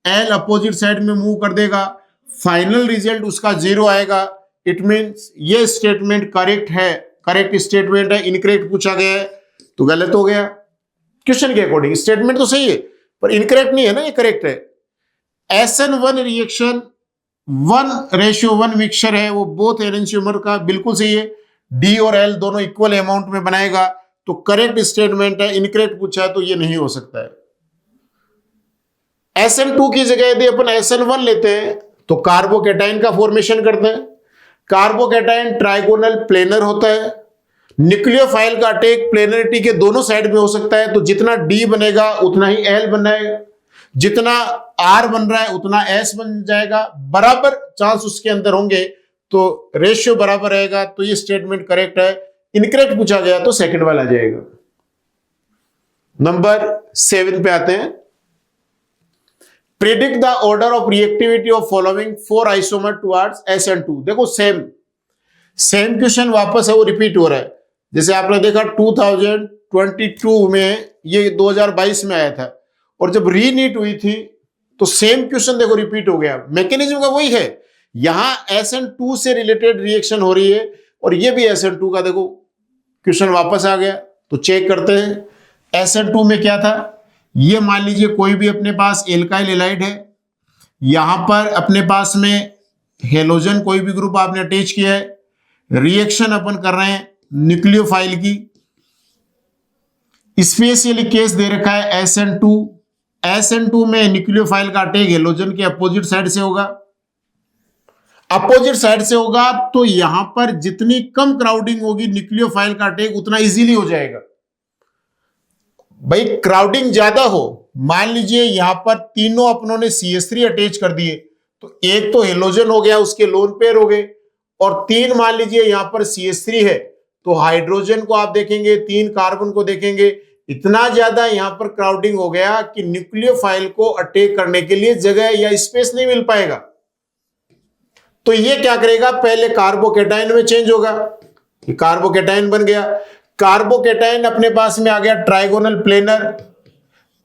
एल अपोजिट साइड में मूव कर देगा, फाइनल रिजल्ट उसका जीरो आएगा। इट मीन्स ये स्टेटमेंट करेक्ट है, करेक्ट स्टेटमेंट है। इनकरेक्ट पूछा गया है तो गलत हो गया क्वेश्चन के अकॉर्डिंग। स्टेटमेंट तो सही है पर इनकरेक्ट नहीं है ना, ये करेक्ट है। SN1 रिएक्शन 1:1 मिक्सचर है, वो बोथ एनेंशियोमर का, बिल्कुल सही है। डी और एल दोनों इक्वल अमाउंट में बनाएगा तो करेक्ट स्टेटमेंट है। इनकरेक्ट पूछा है तो ये नहीं हो सकता है। SN2 की जगह यदि अपन SN1 लेते हैं तो कार्बोकैटायन का फॉर्मेशन करते हैं। कार्बोकैटायन ट्राइगोनल प्लेनर होता है। न्यूक्लियोफाइल का अटैक प्लेनरिटी के दोनों साइड में हो सकता है, तो जितना डी बनेगा उतना ही एल बनाएगा, जितना आर बन रहा है उतना एस बन जाएगा, बराबर चांस उसके अंदर होंगे तो रेशियो बराबर रहेगा। तो ये स्टेटमेंट करेक्ट है। इनकरेक्ट पूछा गया तो सेकंड वाला आ जाएगा। नंबर 7 पे आते हैं। Predict the order of reactivity of following 4 isomer towards SN2। देखो सेम क्वेश्चन वापस है, वो रिपीट हो रहा है। जैसे आपने देखा 2022 में, ये 2022 में आया था, और जब रीनीट हुई थी तो सेम क्वेश्चन देखो रिपीट हो गया। मैकेनिज्म का वही है, यहां SN2 से रिलेटेड रिएक्शन हो रही है और ये भी SN2 का देखो क्वेश्चन वापस आ गया। तो चेक करते हैं SN2 में क्या था। ये मान लीजिए कोई भी अपने पास एल्काइल हैलाइड है, यहां पर अपने पास में हेलोजन कोई भी ग्रुप आपने अटैच किया है, रिएक्शन अपन कर रहे हैं न्यूक्लियोफाइल की। स्पेशली केस दे रखा है SN2 में न्यूक्लियोफाइल का अटैक हेलोजन के अपोजिट साइड से होगा। अपोजिट साइड से होगा तो यहां पर जितनी कम क्राउडिंग होगी न्यूक्लियोफाइल का अटैक उतना इजीली हो जाएगा। भाई क्राउडिंग ज्यादा हो, मान लीजिए यहां पर तीनों अपनों ने CH3 अटैच कर दिए तो एक तो हेलोजन हो गया, उसके लोन पेयर हो गए, और 3 मान लीजिए यहां पर CH3 है तो हाइड्रोजन को आप देखेंगे, 3 कार्बन को देखेंगे। इतना ज्यादा यहां पर क्राउडिंग हो गया कि न्यूक्लियोफाइल को अटैक करने के लिए जगह या स्पेस नहीं मिल पाएगा। तो ये क्या करेगा, पहले कार्बोकैटायन में चेंज होगा, ये कार्बोकैटायन बन गया। कार्बोकैटायन अपने पास में आ गया ट्राइगोनल प्लेनर।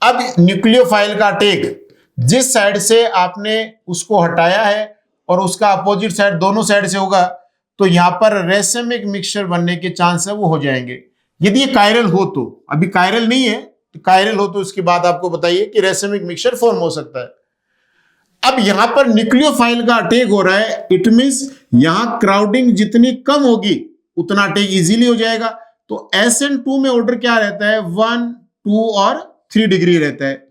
अब न्यूक्लियोफाइल का अटैक जिस साइड से आपने उसको हटाया है और उसका अपोजिट साइड दोनों साइड से होगा तो यहां पर रैसेमिक मिक्सचर बनने के चांस है वो हो जाएंगे। यदि ये कायरल हो तो, अभी कायरल नहीं है, तो कायरल हो तो उसके बाद आपको बताइए कि रैसेमिक मिक्सचर फॉर्म हो सकता है। अब यहां पर न्यूक्लियोफाइल का अटैक हो रहा है, इट मींस यहां क्राउडिंग जितनी कम होगी उतना अटैक इजीली हो जाएगा। तो SN2 में ऑर्डर क्या रहता है, 1, 2 और 3 डिग्री रहता है,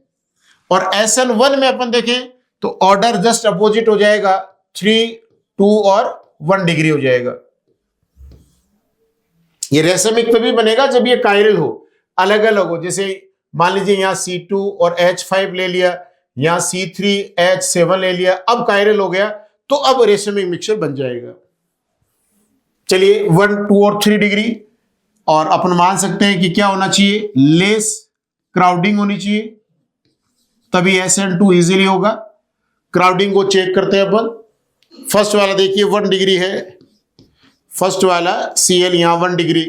और SN1 में अपन देखें तो ऑर्डर जस्ट अपोजिट हो जाएगा, 3, 2 और 1 डिग्री हो जाएगा। ये रैसेमिक तभी बनेगा जब ये कायरल हो, अलग अलग हो। जैसे मान लीजिए यहां C2 और H5 ले लिया, यहां C3 H7 ले लिया, अब कायरल हो गया तो अब रैसेमिक मिक्सचर बन जाएगा। चलिए 1, 2 और 3 डिग्री, और अपन मान सकते हैं कि क्या होना चाहिए, लेस क्राउडिंग होनी चाहिए, तभी SN2 इजीली होगा। क्राउडिंग को चेक करते हैं अपन। फर्स्ट वाला देखिए 1 डिग्री है, फर्स्ट वाला Cl यहां 1 डिग्री,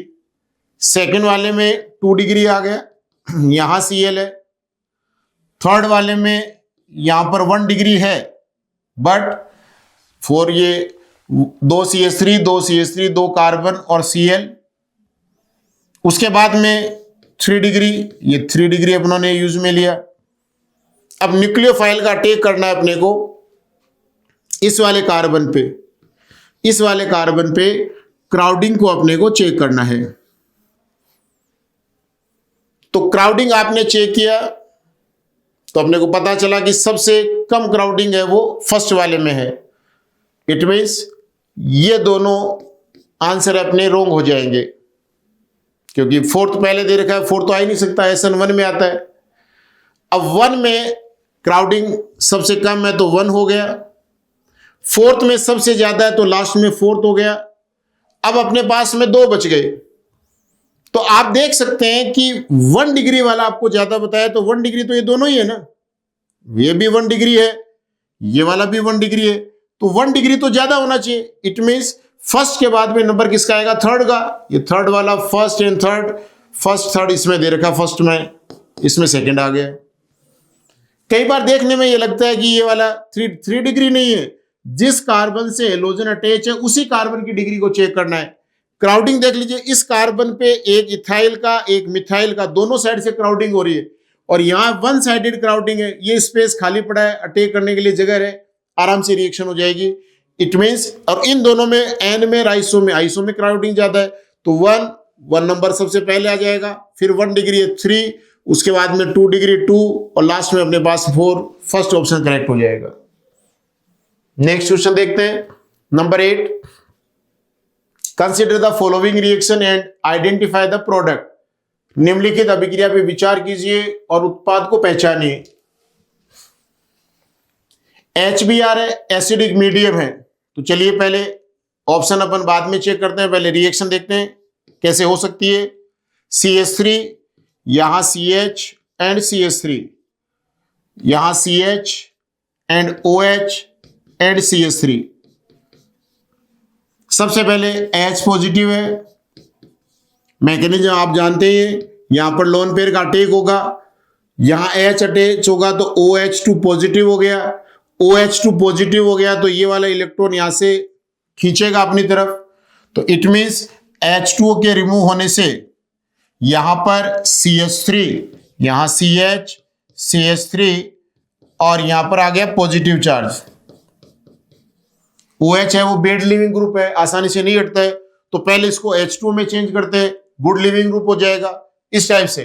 सेकेंड वाले में 2 डिग्री आ गया, यहां Cl है। थर्ड वाले में यहां पर 1 डिग्री है, बट फॉर ये 2 CH3 2 CH3 2 कार्बन और Cl। उसके बाद में 3 डिग्री, ये 3 डिग्री अपनों ने यूज में लिया। अब न्यूक्लियोफाइल का अटैक करना है अपने को इस वाले कार्बन पे, इस वाले कार्बन पे क्राउडिंग को अपने को चेक करना है। तो क्राउडिंग आपने चेक किया तो अपने को पता चला कि सबसे कम क्राउडिंग है वो फर्स्ट वाले में है। इट मीन्स ये दोनों आंसर अपने रोंग हो जाएंगे, क्योंकि फोर्थ पहले दे रखा है, फोर्थ तो आ ही नहीं सकता, SN1 में आता है। अब 1 में क्राउडिंग सबसे कम है तो 1 हो गया, फोर्थ में सबसे ज्यादा है तो लास्ट में 4th हो गया। अब अपने पास में 2 बच गए। तो आप देख सकते हैं कि 1 डिग्री वाला आपको ज्यादा बताया, तो 1 डिग्री तो ये दोनों ही है ना, ये भी 1 डिग्री है, ये वाला भी 1 डिग्री है, तो 1 डिग्री तो ज्यादा होना चाहिए। इट मीन्स फर्स्ट के बाद में नंबर किसका आएगा? थर्ड का। ये थर्ड वाला first and third, first third इसमें दे रखा, फर्स्ट में, इसमें सेकंड आ गया। कई बार देखने में ये लगता है कि ये वाला 3 डिग्री नहीं है, जिस कार्बन से हेलोजन अटैच है उसी कार्बन की डिग्री को चेक करना है। क्राउडिंग देख लीजिए, इस कार्बन पे एक इथाइल का एक मिथाइल का दोनों साइड से क्राउडिंग हो रही है, और यहां 1 साइडेड क्राउडिंग है, ये स्पेस खाली पड़ा है, अटैक करने के लिए जगह है, आराम से रिएक्शन हो जाएगी। इट मीन्स, और इन दोनों में एन में आइसो में क्राउडिंग ज्यादा है, तो 1 नंबर सबसे पहले आ जाएगा, फिर 1 डिग्री है 3, उसके बाद में 2 डिग्री 2, और लास्ट में अपने पास 4। फर्स्ट ऑप्शन करेक्ट हो जाएगा। नेक्स्ट क्वेश्चन देखते हैं, number 8। Consider the following reaction and identify the product. निम्नलिखित अभिक्रिया पे विचार कीजिए और उत्पाद को पहचानिए। HBr है, एसिडिक मीडियम है, तो चलिए पहले ऑप्शन अपन बाद में चेक करते हैं, पहले रिएक्शन देखते हैं कैसे हो सकती है। CH3, यहां CH एंड CH3, यहां CH and OH and CH3। सबसे पहले H पॉजिटिव है, मैकेनिज्म आप जानते हैं, यहां पर लोन पेयर का अटैक होगा, यहां H अटैच होगा तो OH2 पॉजिटिव हो गया, OH2 पॉजिटिव हो गया तो ये वाला इलेक्ट्रॉन यहां से खींचेगा अपनी तरफ, तो इट मींस H2O के रिमूव होने से यहां पर CH3, यहां CH, CH3 और यहां पर आ गया पॉजिटिव चार्ज। OH है वो बेड लिविंग ग्रुप है, आसानी से नहीं हटता है, तो पहले इसको H2 में चेंज करते हैं, गुड लिविंग ग्रुप हो जाएगा। इस टाइप से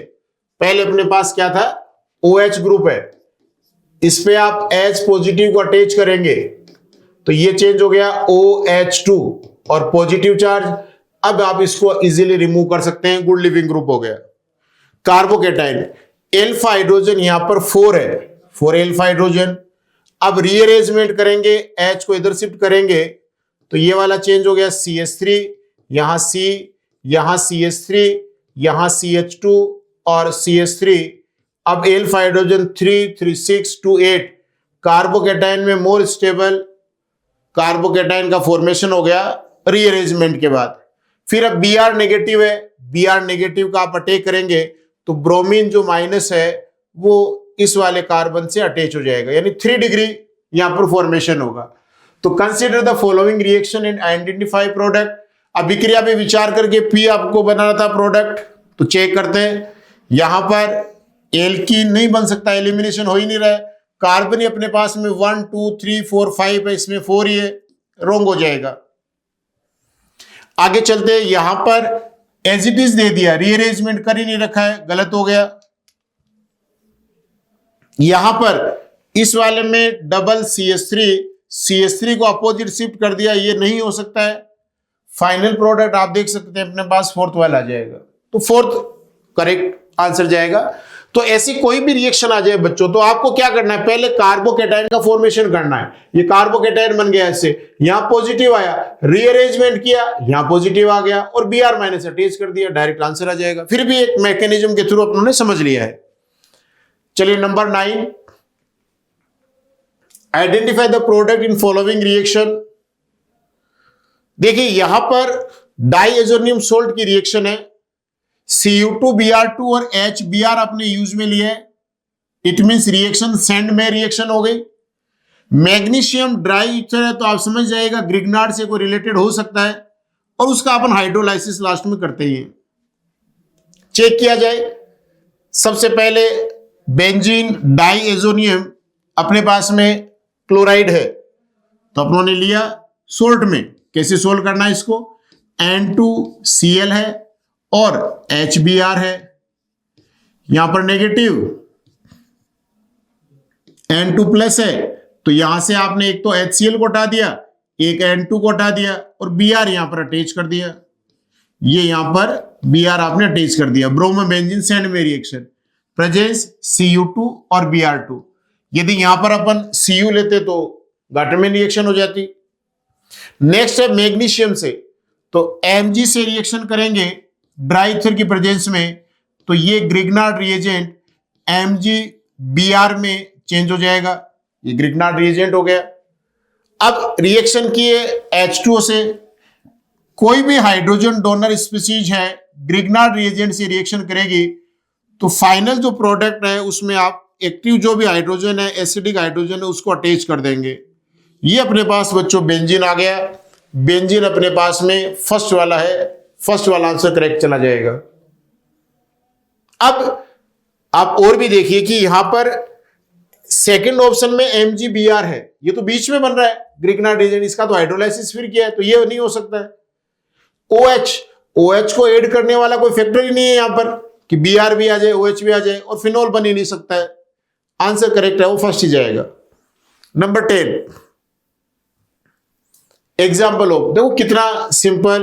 पहले अपने पास क्या था? OH ग्रुप है, इस पे आप H पॉजिटिव को अटैच करेंगे तो ये चेंज हो गया OH2 और पॉजिटिव चार्ज। अब आप इसको इजीली रिमूव कर सकते हैं, गुड लिविंग ग्रुप हो गया। कार्बोकेटाइन, एल्फा हाइड्रोजन यहां पर 4 है, 4 एल्फा हाइड्रोजन। अब रीअरेंजमेंट करेंगे, H को इधर शिफ्ट करेंगे तो ये वाला चेंज हो गया CH3, यहां C, यहां CH3, यहां CH2 और CH3। अब एल्फा हाइड्रोजन 3, 3, 6, 2, 8 कार्बोकेटाइन में मोर स्टेबल कार्बोकेटाइन का फॉर्मेशन हो गया रीअरेंजमेंट के बाद। फिर अब Br नेगेटिव है, Br नेगेटिव का आप अटैक करेंगे तो ब्रोमीन जो माइनस है वो इस वाले कार्बन से अटैच हो जाएगा, यानी 3 डिग्री यहां पर फॉर्मेशन होगा। तो consider the following reaction and identify product. अभिक्रिया पे विचार करके P आपको बनाना था प्रोडक्ट, तो चेक करते हैं। यहां पर एल्कीन नहीं बन सकता, एलिमिनेशन हो ही नहीं रहा है। कार्बन ही अपने पास में 1, 2, 3, 4, 5 है, इसमें 4 ही है, रोंग हो जाएगा। आगे चलते हैं, यहां पर एज इट इज दे दिया, रीअरेंजमेंट कर ही नहीं रखा है, गलत हो गया। यहां पर इस वाले में डबल CH3 को अपोजिट शिफ्ट कर दिया, ये नहीं हो सकता है। फाइनल प्रोडक्ट आप देख सकते हैं अपने पास 4th वाला आ जाएगा, तो 4th करेक्ट आंसर जाएगा। तो ऐसी कोई भी रिएक्शन आ जाए बच्चों, तो आपको क्या करना है? पहले कार्बोकेटाइन का फॉर्मेशन करना है। ये कार्बोकेटाइन बन गया, इससे यहां पॉजिटिव आया, रीअरेंजमेंट किया, यहां पॉजिटिव आ गया और Br माइनस अटैच कर दिया, डायरेक्ट आंसर आ जाएगा। फिर भी एक मैकेनिज्म के थ्रू अपनों ने समझ लिया है। चलिए number 9, identify the product in following reaction. देखिए यहां पर डाइएजोनियम सोल्ट की रिएक्शन है, Cu2Br2 और HBr आपने यूज में लिया है, इट मीन्स रिएक्शन सेंड में रिएक्शन हो गई। मैग्नीशियम ड्राई ईथर है तो आप समझ जाएगा ग्रिग्नार्ड से कोई रिलेटेड हो सकता है, और उसका अपन हाइड्रोलाइसिस लास्ट में करते ही हैं। चेक किया जाए, सबसे पहले बेंजीन डाइएजोनियम अपने पास में क्लोराइड है, तो अपनों ने लिया सोल्ट में। कैसे सोल्व करना है इसको, N2Cl है और HBr है, यहां पर नेगेटिव N2 प्लस है, तो यहां से आपने एक तो HCl को हटा दिया, एक N2 को हटा दिया और Br यहां पर अटैच कर दिया। ये यहां पर Br आपने अटैच कर दिया। ब्रोमो बेंजीन सैंड में रिएक्शन, प्रेजेंस Cu2 और Br2। यदि यहां पर अपन Cu लेते तो गाटर में रिएक्शन हो जाती। नेक्स्ट है मैग्नीशियम से, तो Mg से रिएक्शन करेंगे ड्राई ईथर की प्रेजेंस में, तो ये ग्रिग्नार्ड रिएजेंट MgBr में चेंज हो जाएगा। ये ग्रिग्नार्ड रिएजेंट हो गया। अब रिएक्शन किए H2O से, कोई भी हाइड्रोजन डोनर स्पीसीज है ग्रिग्नार्ड रिएजेंट से रिएक्शन करेगी, तो फाइनल जो प्रोडक्ट है उसमें आप एक्टिव जो भी हाइड्रोजन है, एसिडिक हाइड्रोजन है, उसको अटैच कर देंगे। ये अपने पास बच्चों बेंजीन आ गया। बेंजीन अपने पास में फर्स्ट वाला है, फर्स्ट वाला आंसर करेक्ट चला जाएगा। अब आप और भी देखिए कि यहां पर सेकंड ऑप्शन में MgBr है, ये तो बीच में बन रहा है ग्रिग्नार्ड रिएजेंट, इसका तो हाइड्रोलाइसिस फिर किया है, तो ये नहीं हो सकता है। OH को ऐड करने वाला कोई फैक्टर ही नहीं है यहां पर कि Br भी आ जाए, OH भी आ जाए, और फिनोल बन ही नहीं सकता है। आंसर करेक्ट है वो फर्स्ट ही जाएगा। नंबर 10 एग्जाम्पल ऑफ, देखो कितना सिंपल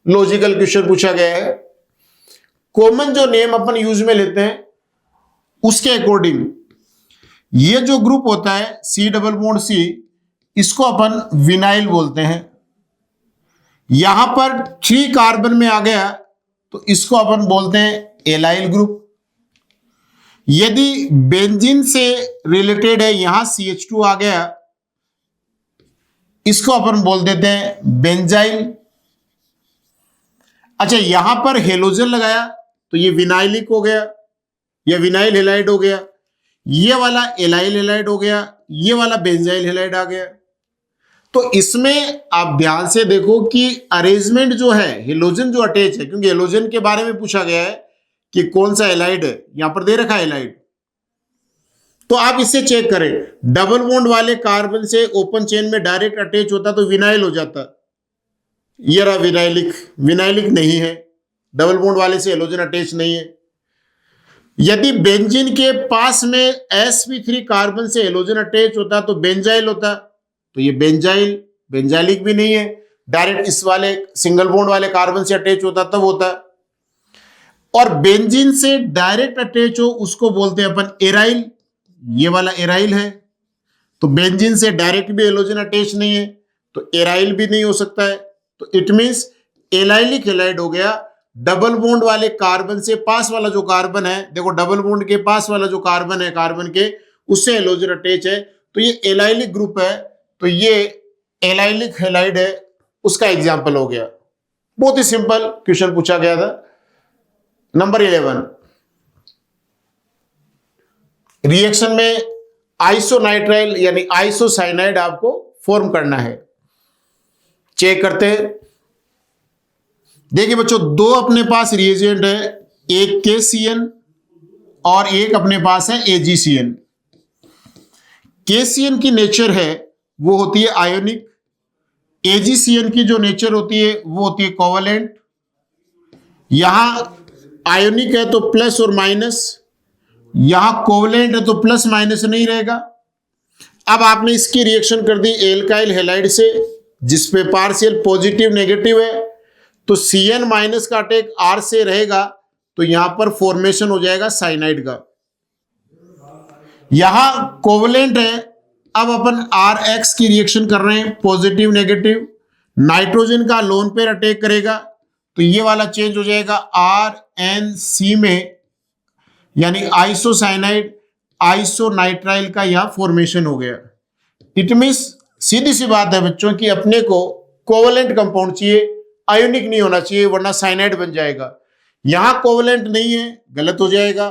लॉजिकल क्वेश्चन पूछा गया है। कॉमन जो नेम अपन यूज में लेते हैं उसके अकॉर्डिंग ये जो ग्रुप होता है C+C, इसको अपन विनाइल बोलते हैं। यहां पर 3 कार्बन में आ गया तो इसको अपन बोलते हैं एलाइल ग्रुप। यदि बेंजीन से रिलेटेड है, यहां CH2 आ गया, इसको अपन बोल देते हैं बेंजाइल। अच्छा, यहां पर हेलोजन लगाया तो ये विनाइलिक हो गया, या विनाइल हेलाइड हो गया। ये वाला एलाइल हेलाइड हो गया, ये वाला बेंजाइल हेलाइड आ गया। तो इसमें आप ध्यान से देखो कि अरेंजमेंट जो है, हेलोजन जो अटैच है, क्योंकि हेलोजन के बारे में पूछा गया है कि कौन सा एलाइड है, यहां पर दे रखा है एलाइड। तो आप इससे चेक करें, डबल बॉन्ड वाले कार्बन से ओपन चेन में डायरेक्ट अटैच होता तो विनाइल हो जाता। ये रहा विनाइलिक, विनाइलिक नहीं है, डबल बॉन्ड वाले से हेलोजन अटैच नहीं है। यदि बेंजीन के पास में sp3 कार्बन से हेलोजन अटैच होता तो बेंजाइल होता, तो ये बेंजाइल, बेंजाइलिक भी नहीं है, डायरेक्ट इस वाले सिंगल बॉन्ड वाले कार्बन से अटैच होता तब होता। और बेंजीन से डायरेक्ट अटैच हो उसको बोलते हैं अपन एराइल, ये वाला एराइल है। तो बेंजीन से डायरेक्ट भी हेलोजन अटैच नहीं है तो एराइल भी नहीं हो सकता है, तो इट मींस एलाइलिक हेलाइड हो गया। डबल बॉन्ड वाले कार्बन से पास वाला जो कार्बन है, देखो डबल बॉन्ड के पास वाला जो कार्बन है कार्बन के, उससे हेलोजन अटैच है, तो ये एलाइलिक ग्रुप है, तो ये एलाइलिक हेलाइड है, उसका एग्जाम्पल हो गया। बहुत ही सिंपल क्वेश्चन पूछा गया था। नंबर 11, रिएक्शन में आइसोनाइट्राइल यानी आइसोसाइनाइड आपको फॉर्म करना है। चेक करते हैं। देखिए बच्चों, 2 अपने पास रिएजेंट है, एक KCN और एक अपने पास है AgCN। KCN की नेचर है वो होती है आयोनिक, AgCN की जो नेचर होती है वो होती है कोवलेंट। यहां आयोनिक है तो प्लस और माइनस, यहां कोवलेंट है तो प्लस माइनस नहीं रहेगा। अब आपने इसकी रिएक्शन कर दी एल्काइल हेलाइड से, जिसपे पार्शियल पॉजिटिव नेगेटिव है, तो Cn माइनस का अटैक R से रहेगा, तो यहां पर फॉर्मेशन हो जाएगा साइनाइड का। यहां कोवलेंट है, अब अपन RX की रिएक्शन कर रहे हैं, पॉजिटिव नेगेटिव, नाइट्रोजन का लोन पेयर अटैक करेगा, तो ये वाला चेंज हो जाएगा RNC में, यानी आइसोसाइनाइड आइसोनाइट्राइल का यहां फॉर्मेशन हो गया। इट मींस सीधी सी बात है बच्चों कि अपने को कोवलेंट कंपाउंड चाहिए, आयोनिक नहीं होना चाहिए, वरना साइनाइड बन जाएगा। यहां कोवेलेंट नहीं है, गलत हो जाएगा।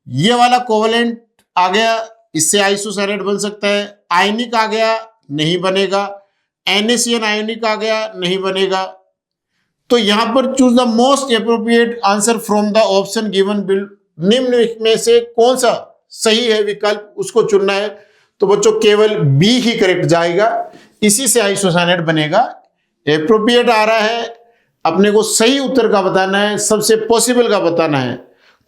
ये वाला कोवेलेंट आ गया, इससे आइसोसाइनेट बन सकता है। आयनिक आ गया, नहीं बनेगा। NaCN आयनिक आ गया, नहीं बनेगा। तो यहां पर choose the most appropriate answer from the option given bill. निम्न में से कौन सा सही है विकल्प, उसको चुनना है। तो बच्चों केवल बी ही करेक्ट जाएगा, इसी से आइसोसाइनेट बनेगा। एप्रोप्रिएट आ रहा है, अपने को सही उत्तर का बताना है, सबसे पॉसिबल का बताना है।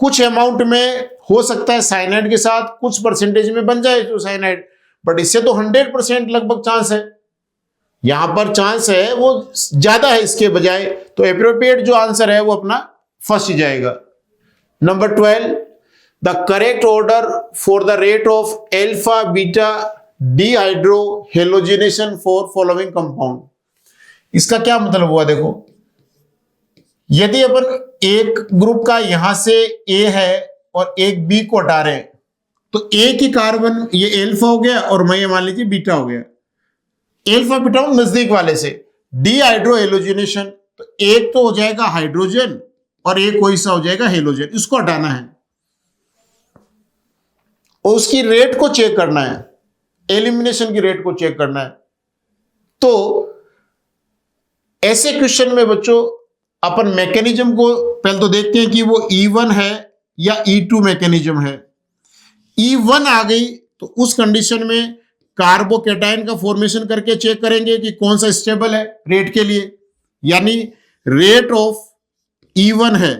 कुछ अमाउंट में हो सकता है साइनाइड के साथ, कुछ परसेंटेज में बन जाए आइसोसाइनाइड, बट इससे तो 100% लगभग चांस है। यहां पर चांस है वो ज्यादा है इसके बजाय, तो एप्रोप्रिएट जो आंसर है वो अपना फर्स्ट ही जाएगा। Number 12, the correct order for the rate of alpha beta dehydro halogenation for following compound. इसका क्या मतलब हुआ, देखो यदि अपन एक ग्रुप का यहां से ए है और एक बी को हटा रहे हैं, तो ए की कार्बन ये एल्फा हो गया और मैं ये मान लीजिए बीटा हो गया। एल्फा बीटा नजदीक वाले से डीहाइड्रो हेलोजिनेशन, तो एक तो हो जाएगा हाइड्रोजन और एक कोई सा हो जाएगा हेलोजन, इसको हटाना है और उसकी रेट को चेक करना है, एलिमिनेशन की रेट को चेक करना है। तो ऐसे क्वेश्चन में बच्चों अपन मैकेनिज्म को पहले तो देखते हैं कि वो E1 है या E2 मैकेनिज्म है। E1 आ गई तो उस कंडीशन में कार्बोकेटाइन का फॉर्मेशन करके चेक करेंगे कि कौन सा स्टेबल है रेट के लिए, यानी रेट ऑफ E1 है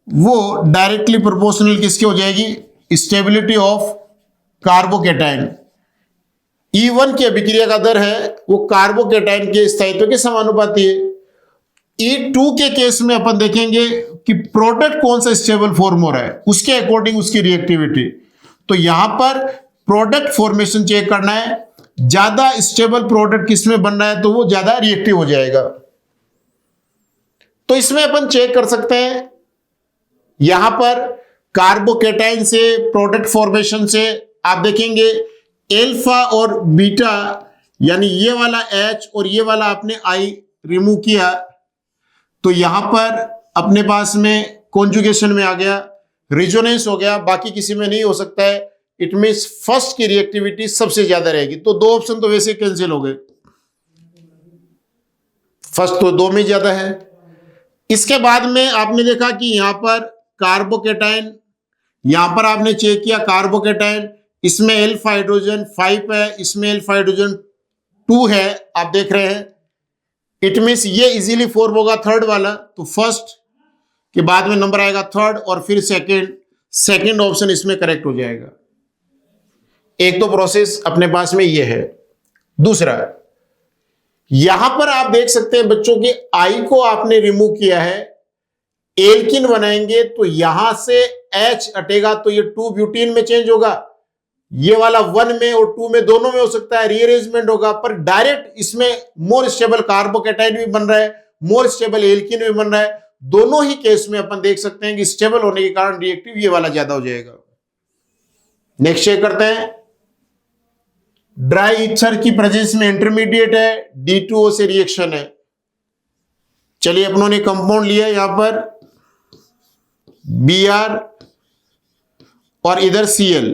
वो डायरेक्टली प्रोपोर्शनल किसकी हो जाएगी, स्टेबिलिटी ऑफ कार्बोकेटाइन। E1 की अभिक्रिया का दर है वो कार्बोकेटाइन के स्थायित्व के समानुपाती है। E2 के केस में अपन देखेंगे कि प्रोडक्ट कौन सा स्टेबल फॉर्म हो रहा है, उसके अकॉर्डिंग उसकी रिएक्टिविटी। तो यहां पर प्रोडक्ट फॉर्मेशन चेक करना है, ज्यादा स्टेबल प्रोडक्ट किसमें बन रहा है तो वो ज्यादा रिएक्टिव हो जाएगा। तो इसमें अपन चेक कर सकते हैं, यहां पर कार्बोकेटाइन से प्रोडक्ट फॉर्मेशन से आप देखेंगे एल्फा और बीटा, यानी ये वाला H और ये वाला आपने I रिमूव किया, तो यहां पर अपने पास में कॉन्जुगेशन में आ गया, रिजोनेंस हो गया, बाकी किसी में नहीं हो सकता है। इट मींस फर्स्ट की रिएक्टिविटी सबसे ज्यादा रहेगी। तो दो ऑप्शन तो वैसे कैंसिल हो गए, फर्स्ट तो दो में ज्यादा है। इसके बाद में आपने देखा कि यहां पर कार्बोकेटाइन, यहां पर आपने चेक किया कार्बोकेटाइन, इसमें एल्फा हाइड्रोजन 5 है, इसमें एल्फा हाइड्रोजन 2 है, आप देख रहे हैं। इट मीन्स ये इजीली फॉर्म होगा थर्ड वाला, तो फर्स्ट के बाद में नंबर आएगा थर्ड और फिर सेकंड ऑप्शन इसमें करेक्ट हो जाएगा। एक तो प्रोसेस अपने पास में ये है। दूसरा, यहां पर आप देख सकते हैं बच्चों की I को आपने रिमूव किया है, एल्किन बनाएंगे तो यहां से H हटेगा तो ये 2 ब्यूटीन में चेंज होगा, ये वाला 1 में और 2 में दोनों में हो सकता है रीअरेंजमेंट होगा, पर डायरेक्ट इसमें मोर स्टेबल कार्बोकेटाइन भी बन रहा है, मोर स्टेबल एल्किन भी बन रहा है। दोनों ही केस में अपन देख सकते हैं कि स्टेबल होने के कारण रिएक्टिव ये वाला ज्यादा हो जाएगा। नेक्स्ट चेक करते हैं, ड्राई ईथर की प्रेजेंस में इंटरमीडिएट है, D2O से रिएक्शन है। चलिए अपनों ने कंपाउंड लिया यहां पर Br और इधर Cl,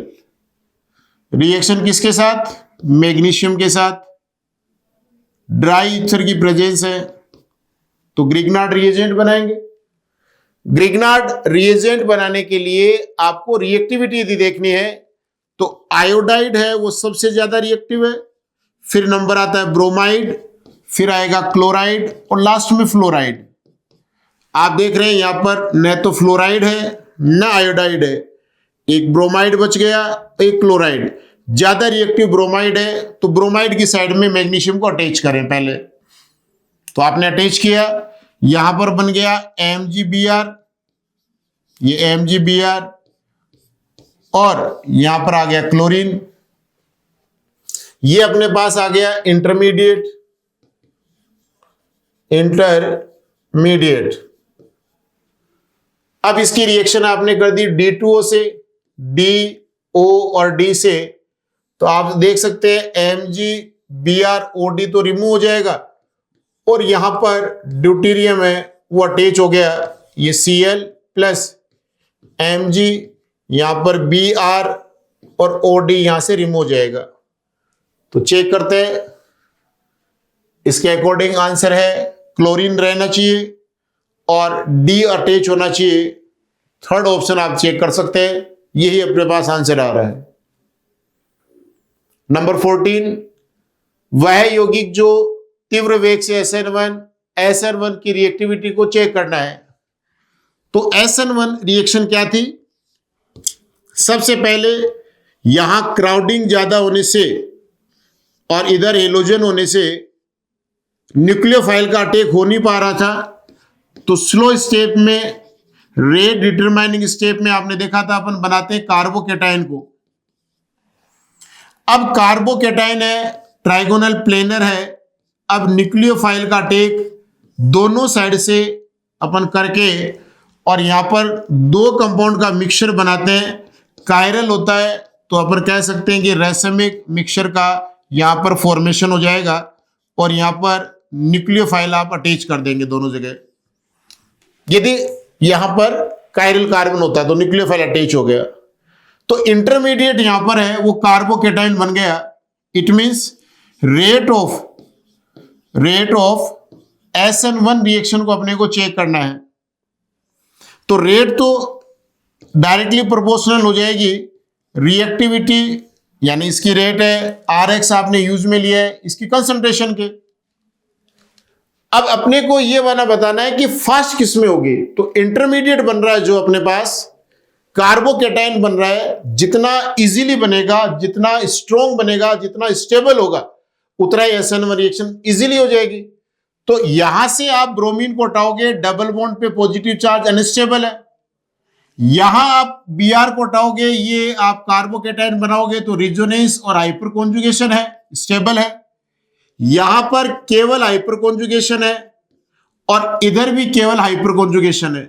रिएक्शन किसके साथ, मैग्नीशियम के साथ। ड्राई ईथर की प्रेजेंस है तो ग्रिग्नार्ड रिएजेंट बनाएंगे। ग्रिग्नार्ड रिएजेंट बनाने के लिए आपको रिएक्टिविटी यदि देखनी है तो आयोडाइड है वो सबसे ज्यादा रिएक्टिव है, फिर नंबर आता है ब्रोमाइड, फिर आएगा क्लोराइड और लास्ट में फ्लोराइड। आप देख रहे हैं यहां पर न तो फ्लोराइड है न आयोडाइड है, एक ब्रोमाइड बच गया, एक क्लोराइड। ज्यादा रिएक्टिव ब्रोमाइड है तो ब्रोमाइड की साइड में मैग्नीशियम को अटैच करें पहले। तो आपने अटैच किया, यहां पर बन गया MgBr, ये MgBr और यहां पर आ गया क्लोरीन, ये अपने पास आ गया इंटरमीडिएट। अब इसकी रिएक्शन आपने कर दी D2O से, DO और D से, तो आप देख सकते हैं MgBrOD तो रिमूव हो जाएगा और यहां पर ड्यूटेरियम है वो अटैच हो गया, ये Cl प्लस Mg, यहां पर Br और OD यहां से रिमूव हो जाएगा। तो चेक करते हैं, इसके अकॉर्डिंग आंसर है क्लोरीन रहना चाहिए और D अटैच होना चाहिए। थर्ड ऑप्शन आप चेक कर सकते हैं, यही अपने पास आंसर आ रहा है। नंबर 14, वह यौगिक जो तीव्र वेग से SN1 की रिएक्टिविटी को चेक करना है। तो SN1 रिएक्शन क्या थी? सबसे पहले यहां क्राउडिंग ज्यादा होने से और इधर हेलोजन होने से न्यूक्लियोफाइल का अटैक हो नहीं पा रहा था। तो स्लो स्टेप में, रेट डिटरमाइनिंग स्टेप में आपने देखा था अपन बनाते हैं कार्बोकेटाइन को। अब कार्बोकेटाइन है, ट्राइगोनल प्लेनर है। अब न्यूक्लियोफाइल का अटैक दोनों साइड से अपन करके और यहां पर दो कंपाउंड का मिक्सचर बनाते हैं, कायरल होता है। तो अपन कह सकते हैं कि रेसमिक मिक्सचर का यहां पर फॉर्मेशन हो जाएगा और यहां पर न्यूक्लियोफाइल आप अटैच कर देंगे दोनों जगह। यदि यहां पर कायरल कार्बन होता है तो न्यूक्लियोफाइल अटैच हो गया, तो इंटरमीडिएट यहां पर है वो कार्बोकेटाइन बन गया। It means rate of SN1 reaction को अपने को चेक करना है। तो रेट तो डायरेक्टली प्रोपोर्शनल हो जाएगी रिएक्टिविटी, यानी इसकी रेट है Rx, आपने यूज में लिया है इसकी कंसंट्रेशन के। अब अपने को यह वाला बताना है कि फर्स्ट किस में होगी। तो इंटरमीडिएट बन रहा है जो अपने पास कार्बोकेटाइन बन रहा है, जितना इजीली बनेगा, जितना स्ट्रॉन्ग बनेगा, जितना स्टेबल होगा, उतना ही SN1 रिएक्शन इजीली हो जाएगी। तो यहां से आप ब्रोमीन को हटाओगे, डबल बॉन्ड पे पॉजिटिव चार्ज अनस्टेबल है। यहां आप Br को हटाओगे, ये आप कार्बोकेटाइन बनाओगे तो रिजोनेंस और हाइपर कॉन्जुगेशन है, स्टेबल है। यहां पर केवल हाइपर कॉन्जुगेशन है और इधर भी केवल हाइपर कॉन्जुगेशन है।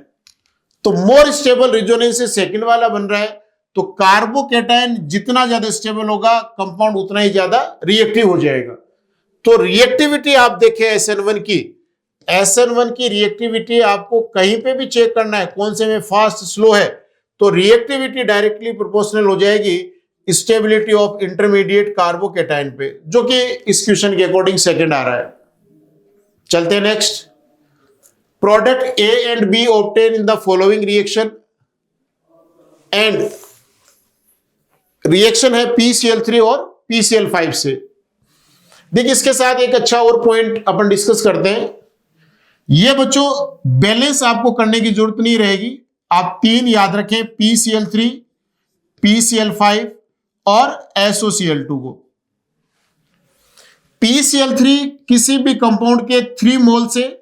तो मोर स्टेबल रिजोनेंस से सेकंड वाला बन रहा है। तो कार्बोकेटाइन जितना ज्यादा स्टेबल होगा, कंपाउंड उतना ही ज्यादा रिएक्टिव हो जाएगा। तो रिएक्टिविटी आप देखें SN1 की रिएक्टिविटी आपको कहीं पे भी चेक करना है, कौन से में फास्ट स्लो है, तो रिएक्टिविटी डायरेक्टली प्रोपोर्शनल हो जाएगी स्टेबिलिटी ऑफ इंटरमीडिएट कार्बोकेटाइन पे, जो कि इस क्वेश्चन के अकॉर्डिंग सेकंड आ रहा है। चलते हैं next. Product A and B obtain in the following reaction, and reaction है PCl3 और PCl5 से। देखिए इसके साथ एक अच्छा और पॉइंट अपन डिस्कस करते हैं। ये बच्चों बैलेंस आपको करने की जरूरत नहीं रहेगी, आप तीन याद रखें, PCl3, PCl5 और SOCl2 को। PCl3 किसी भी कंपाउंड के 3 मोल से,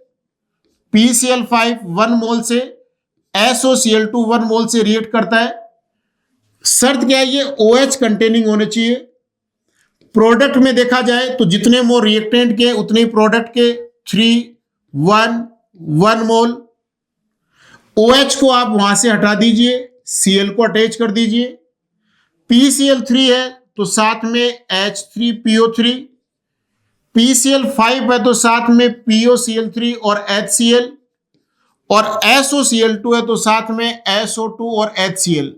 PCl5 1 मोल से, SOCl2 1 मोल से रिएक्ट करता है। शर्त क्या है? ये OH कंटेनिंग होने चाहिए। प्रोडक्ट में देखा जाए तो जितने मोल रिएक्टेंट के उतने ही प्रोडक्ट के, 3 1 मोल। OH को आप वहां से हटा दीजिए, Cl को अटैच कर दीजिए। PCl3 है तो साथ में H3PO3, PCl5 है तो साथ में POCl3 और HCl, और SOCl2 है तो साथ में SO2 और HCl।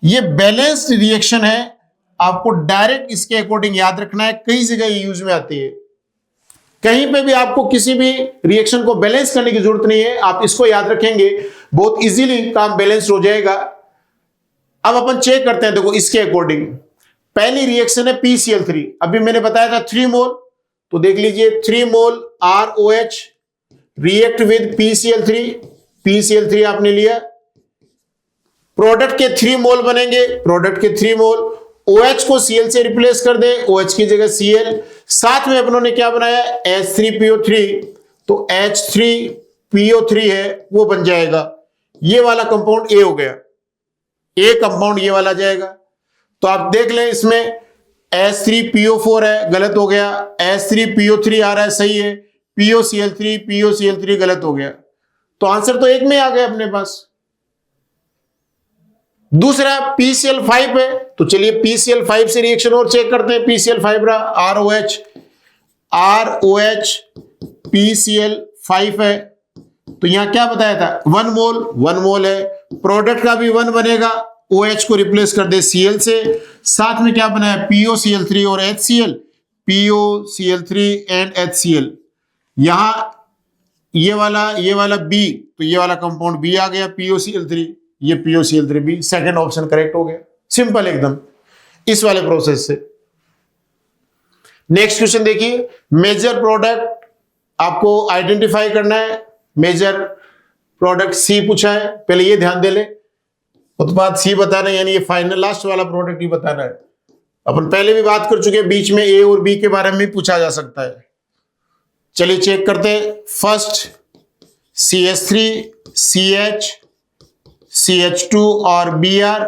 ये बैलेंस्ड रिएक्शन है, आपको डायरेक्ट इसके अकॉर्डिंग याद रखना है। कई जगह ये यूज में आती है, कहीं पे भी आपको किसी भी रिएक्शन को बैलेंस करने की जरूरत नहीं है, आप इसको याद रखेंगे बहुत इजीली काम बैलेंस हो जाएगा। अब अपन चेक करते हैं, देखो इसके अकॉर्डिंग पहली रिएक्शन है PCl3, अभी मैंने बताया था 3 मोल, तो देख लीजिए 3 मोल ROH react with PCl3, PCl3 आपने लिया, प्रोडक्ट के 3 मोल बनेंगे, प्रोडक्ट के 3 मोल, OH को Cl से रिप्लेस कर दे, OH की जगह Cl, साथ में अपनों ने क्या बनाया H3PO3, तो H3PO3 है वो बन जाएगा। ये वाला कंपाउंड A हो गया, A कंपाउंड ये वाला जाएगा। तो आप देख लें इसमें H3PO4 है, गलत हो गया, H3PO3 आ रहा है, सही है, POCl3 गलत हो गया। तो आंसर तो एक में आ गया अपने पास। दूसरा PCl5 है, तो चलिए PCl5 से रिएक्शन और चेक करते हैं। PCl5 रहा ROH PCl5 है, तो यहां क्या बताया था, 1 मोल है, प्रोडक्ट का भी 1 बनेगा, OH को रिप्लेस कर दे Cl से, साथ में क्या बना है PoCl3 और HCl, PoCl3 एंड HCl। यहां ये वाला B, तो ये वाला कंपाउंड B आ गया PoCl3, ये PoCl3B, सेकंड ऑप्शन करेक्ट हो गया, सिंपल एकदम इस वाले प्रोसेस से। नेक्स्ट क्वेश्चन देखिए, मेजर प्रोडक्ट आपको आइडेंटिफाई करना है, मेजर प्रोडक्ट C पूछा है, पहले ये ध्यान दे ले, उत्पाद C बताना है, यानी ये फाइनल लास्ट वाला प्रोडक्ट ही बताना है। अपन पहले भी बात कर चुके हैं, बीच में A और B के बारे में भी पूछा जा सकता है। चलिए चेक करते हैं। फर्स्ट CH3, CH, CH2 और Br,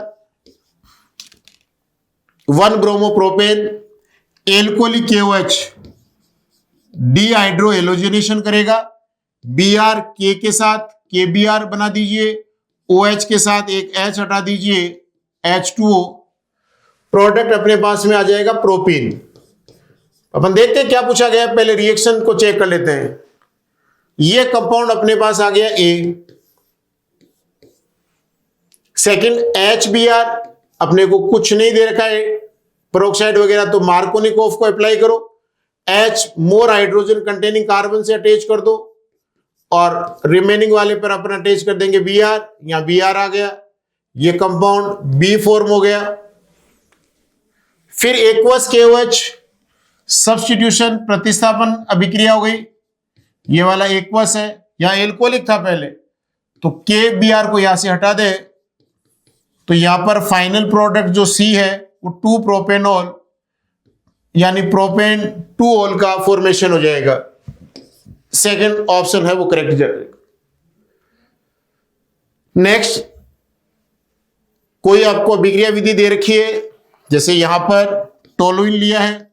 1 bromopropane, alcoholic KOH dehydro halogenation करेगा, Br K के साथ KBr बना दीजिए, OH के साथ एक H हटा दीजिए, H2O, प्रोडक्ट अपने पास में आ जाएगा प्रोपीन। अपन देखते हैं क्या पूछा गया, पहले रिएक्शन को चेक कर लेते हैं। ये कंपाउंड अपने पास आ गया A, सेकंड HBr, अपने को कुछ नहीं दे रखा है पेरोक्साइड वगैरह, तो मार्कोनिकोव को अप्लाई करो, H more hydrogen containing carbon से अटैच कर दो, और रिमेनिंग वाले पर अपन अटैच कर देंगे Br, यहां Br आ गया, ये कंपाउंड B फॉर्म हो गया। फिर एक्वस KOH सब्स्टिट्यूशन, प्रतिस्थापन अभिक्रिया हो गई, ये वाला एक्वस है, यहां एल्कोहलिक था पहले, तो KBr को यहां से हटा दे, तो यहां पर फाइनल प्रोडक्ट जो C है वो 2 प्रोपेनॉल यानी प्रोपेन 2 ऑल का फॉर्मेशन हो जाएगा। सेकंड ऑप्शन है वो करेक्ट जाएगा। नेक्स्ट, कोई आपको अभिक्रिया विधि दे रखी है, जैसे यहां पर टोलुइन लिया है,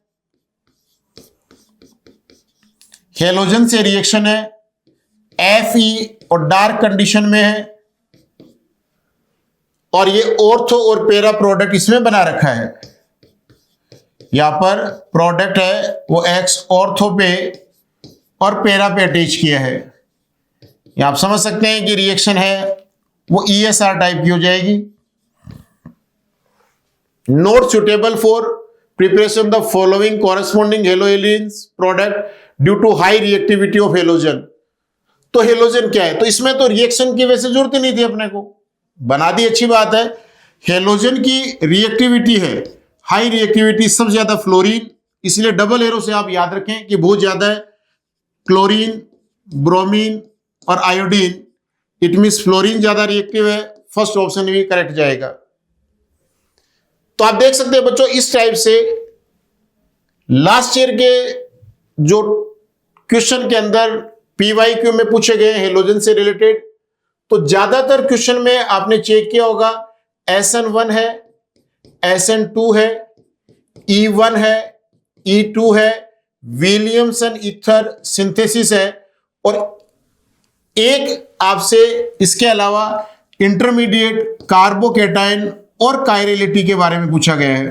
हेलोजन से रिएक्शन है, Fe और डार्क कंडीशन में है, और ये ऑर्थो और पैरा प्रोडक्ट इसमें बना रखा है। यहां पर प्रोडक्ट है वो X ऑर्थो पे और पैरा पे अटैच किया है। यहां आप समझ सकते हैं कि रिएक्शन है वो ESR टाइप की हो जाएगी। Not suitable for preparation the following corresponding haloalkanes product due to high reactivity of halogen. तो हेलोजन क्या है, तो इसमें तो रिएक्शन की वैसे जरूरत ही नहीं थी, अपने को बना दी, अच्छी बात है। हेलोजन की रिएक्टिविटी है हाई रिएक्टिविटी, सबसे ज्यादा फ्लोरीन, इसलिए डबल एरो से आप याद रखें कि बहुत ज्यादा है, क्लोरीन, ब्रोमीन और आयोडीन, इट मींस फ्लोरीन ज्यादा रिएक्टिव है, फर्स्ट ऑप्शन भी करेक्ट जाएगा। तो आप देख सकते हैं बच्चों, इस टाइप से लास्ट ईयर के जो क्वेश्चन के अंदर PYQ में पूछे गए हेलोजन से रिलेटेड, तो ज्यादातर क्वेश्चन में आपने चेक किया होगा SN1 है, SN2 है, E1 है, E2 है, विलियमसन ईथर सिंथेसिस है, और एक आपसे इसके अलावा इंटरमीडिएट कार्बोकेटाइन और कायरलिटी के बारे में पूछा गया है।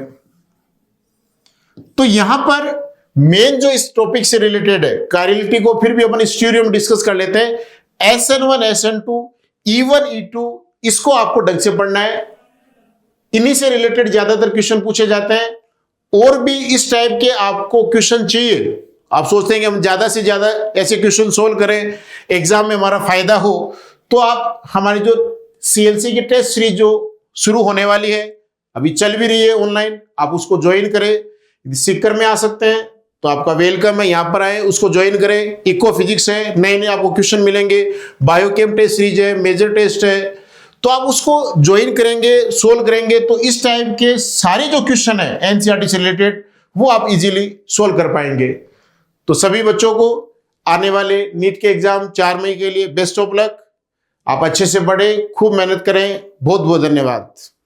तो यहां पर मेन जो इस टॉपिक से रिलेटेड है, कायरलिटी को फिर भी अपन स्टूडियो में डिस्कस कर लेते हैं। SN1, SN2, E1, E2, इसको आपको ढंग से पढ़ना है, इन्हीं से रिलेटेड ज्यादातर क्वेश्चन पूछे जाते हैं। और भी इस टाइप के आपको क्वेश्चन चाहिए, आप सोचते हैं कि हम ज्यादा से ज्यादा ऐसे क्वेश्चन सोल्व करें, एग्जाम में हमारा फायदा हो, तो आप हमारी जो CLC की टेस्ट सीरीज जो शुरू होने वाली है, अभी चल भी रही है ऑनलाइन, आप उसको ज्वाइन करें। यदि सीकर में आ सकते हैं तो आपका वेलकम है, यहां पर आए, उसको ज्वाइन करें। इको फिजिक्स है, नए नए आपको क्वेश्चन मिलेंगे, बायोकेम टेस्ट सीरीज है, मेजर टेस्ट है, तो आप उसको ज्वाइन करेंगे, सोल्व करेंगे, तो इस टाइप के सारे जो क्वेश्चन है NCERT से रिलेटेड वो आप इजीली सोल्व कर पाएंगे। तो सभी बच्चों को आने वाले नीट के एग्जाम 4 मई के लिए बेस्ट ऑफ लक। आप अच्छे से पढ़ें, खूब मेहनत करें। बहुत बहुत धन्यवाद।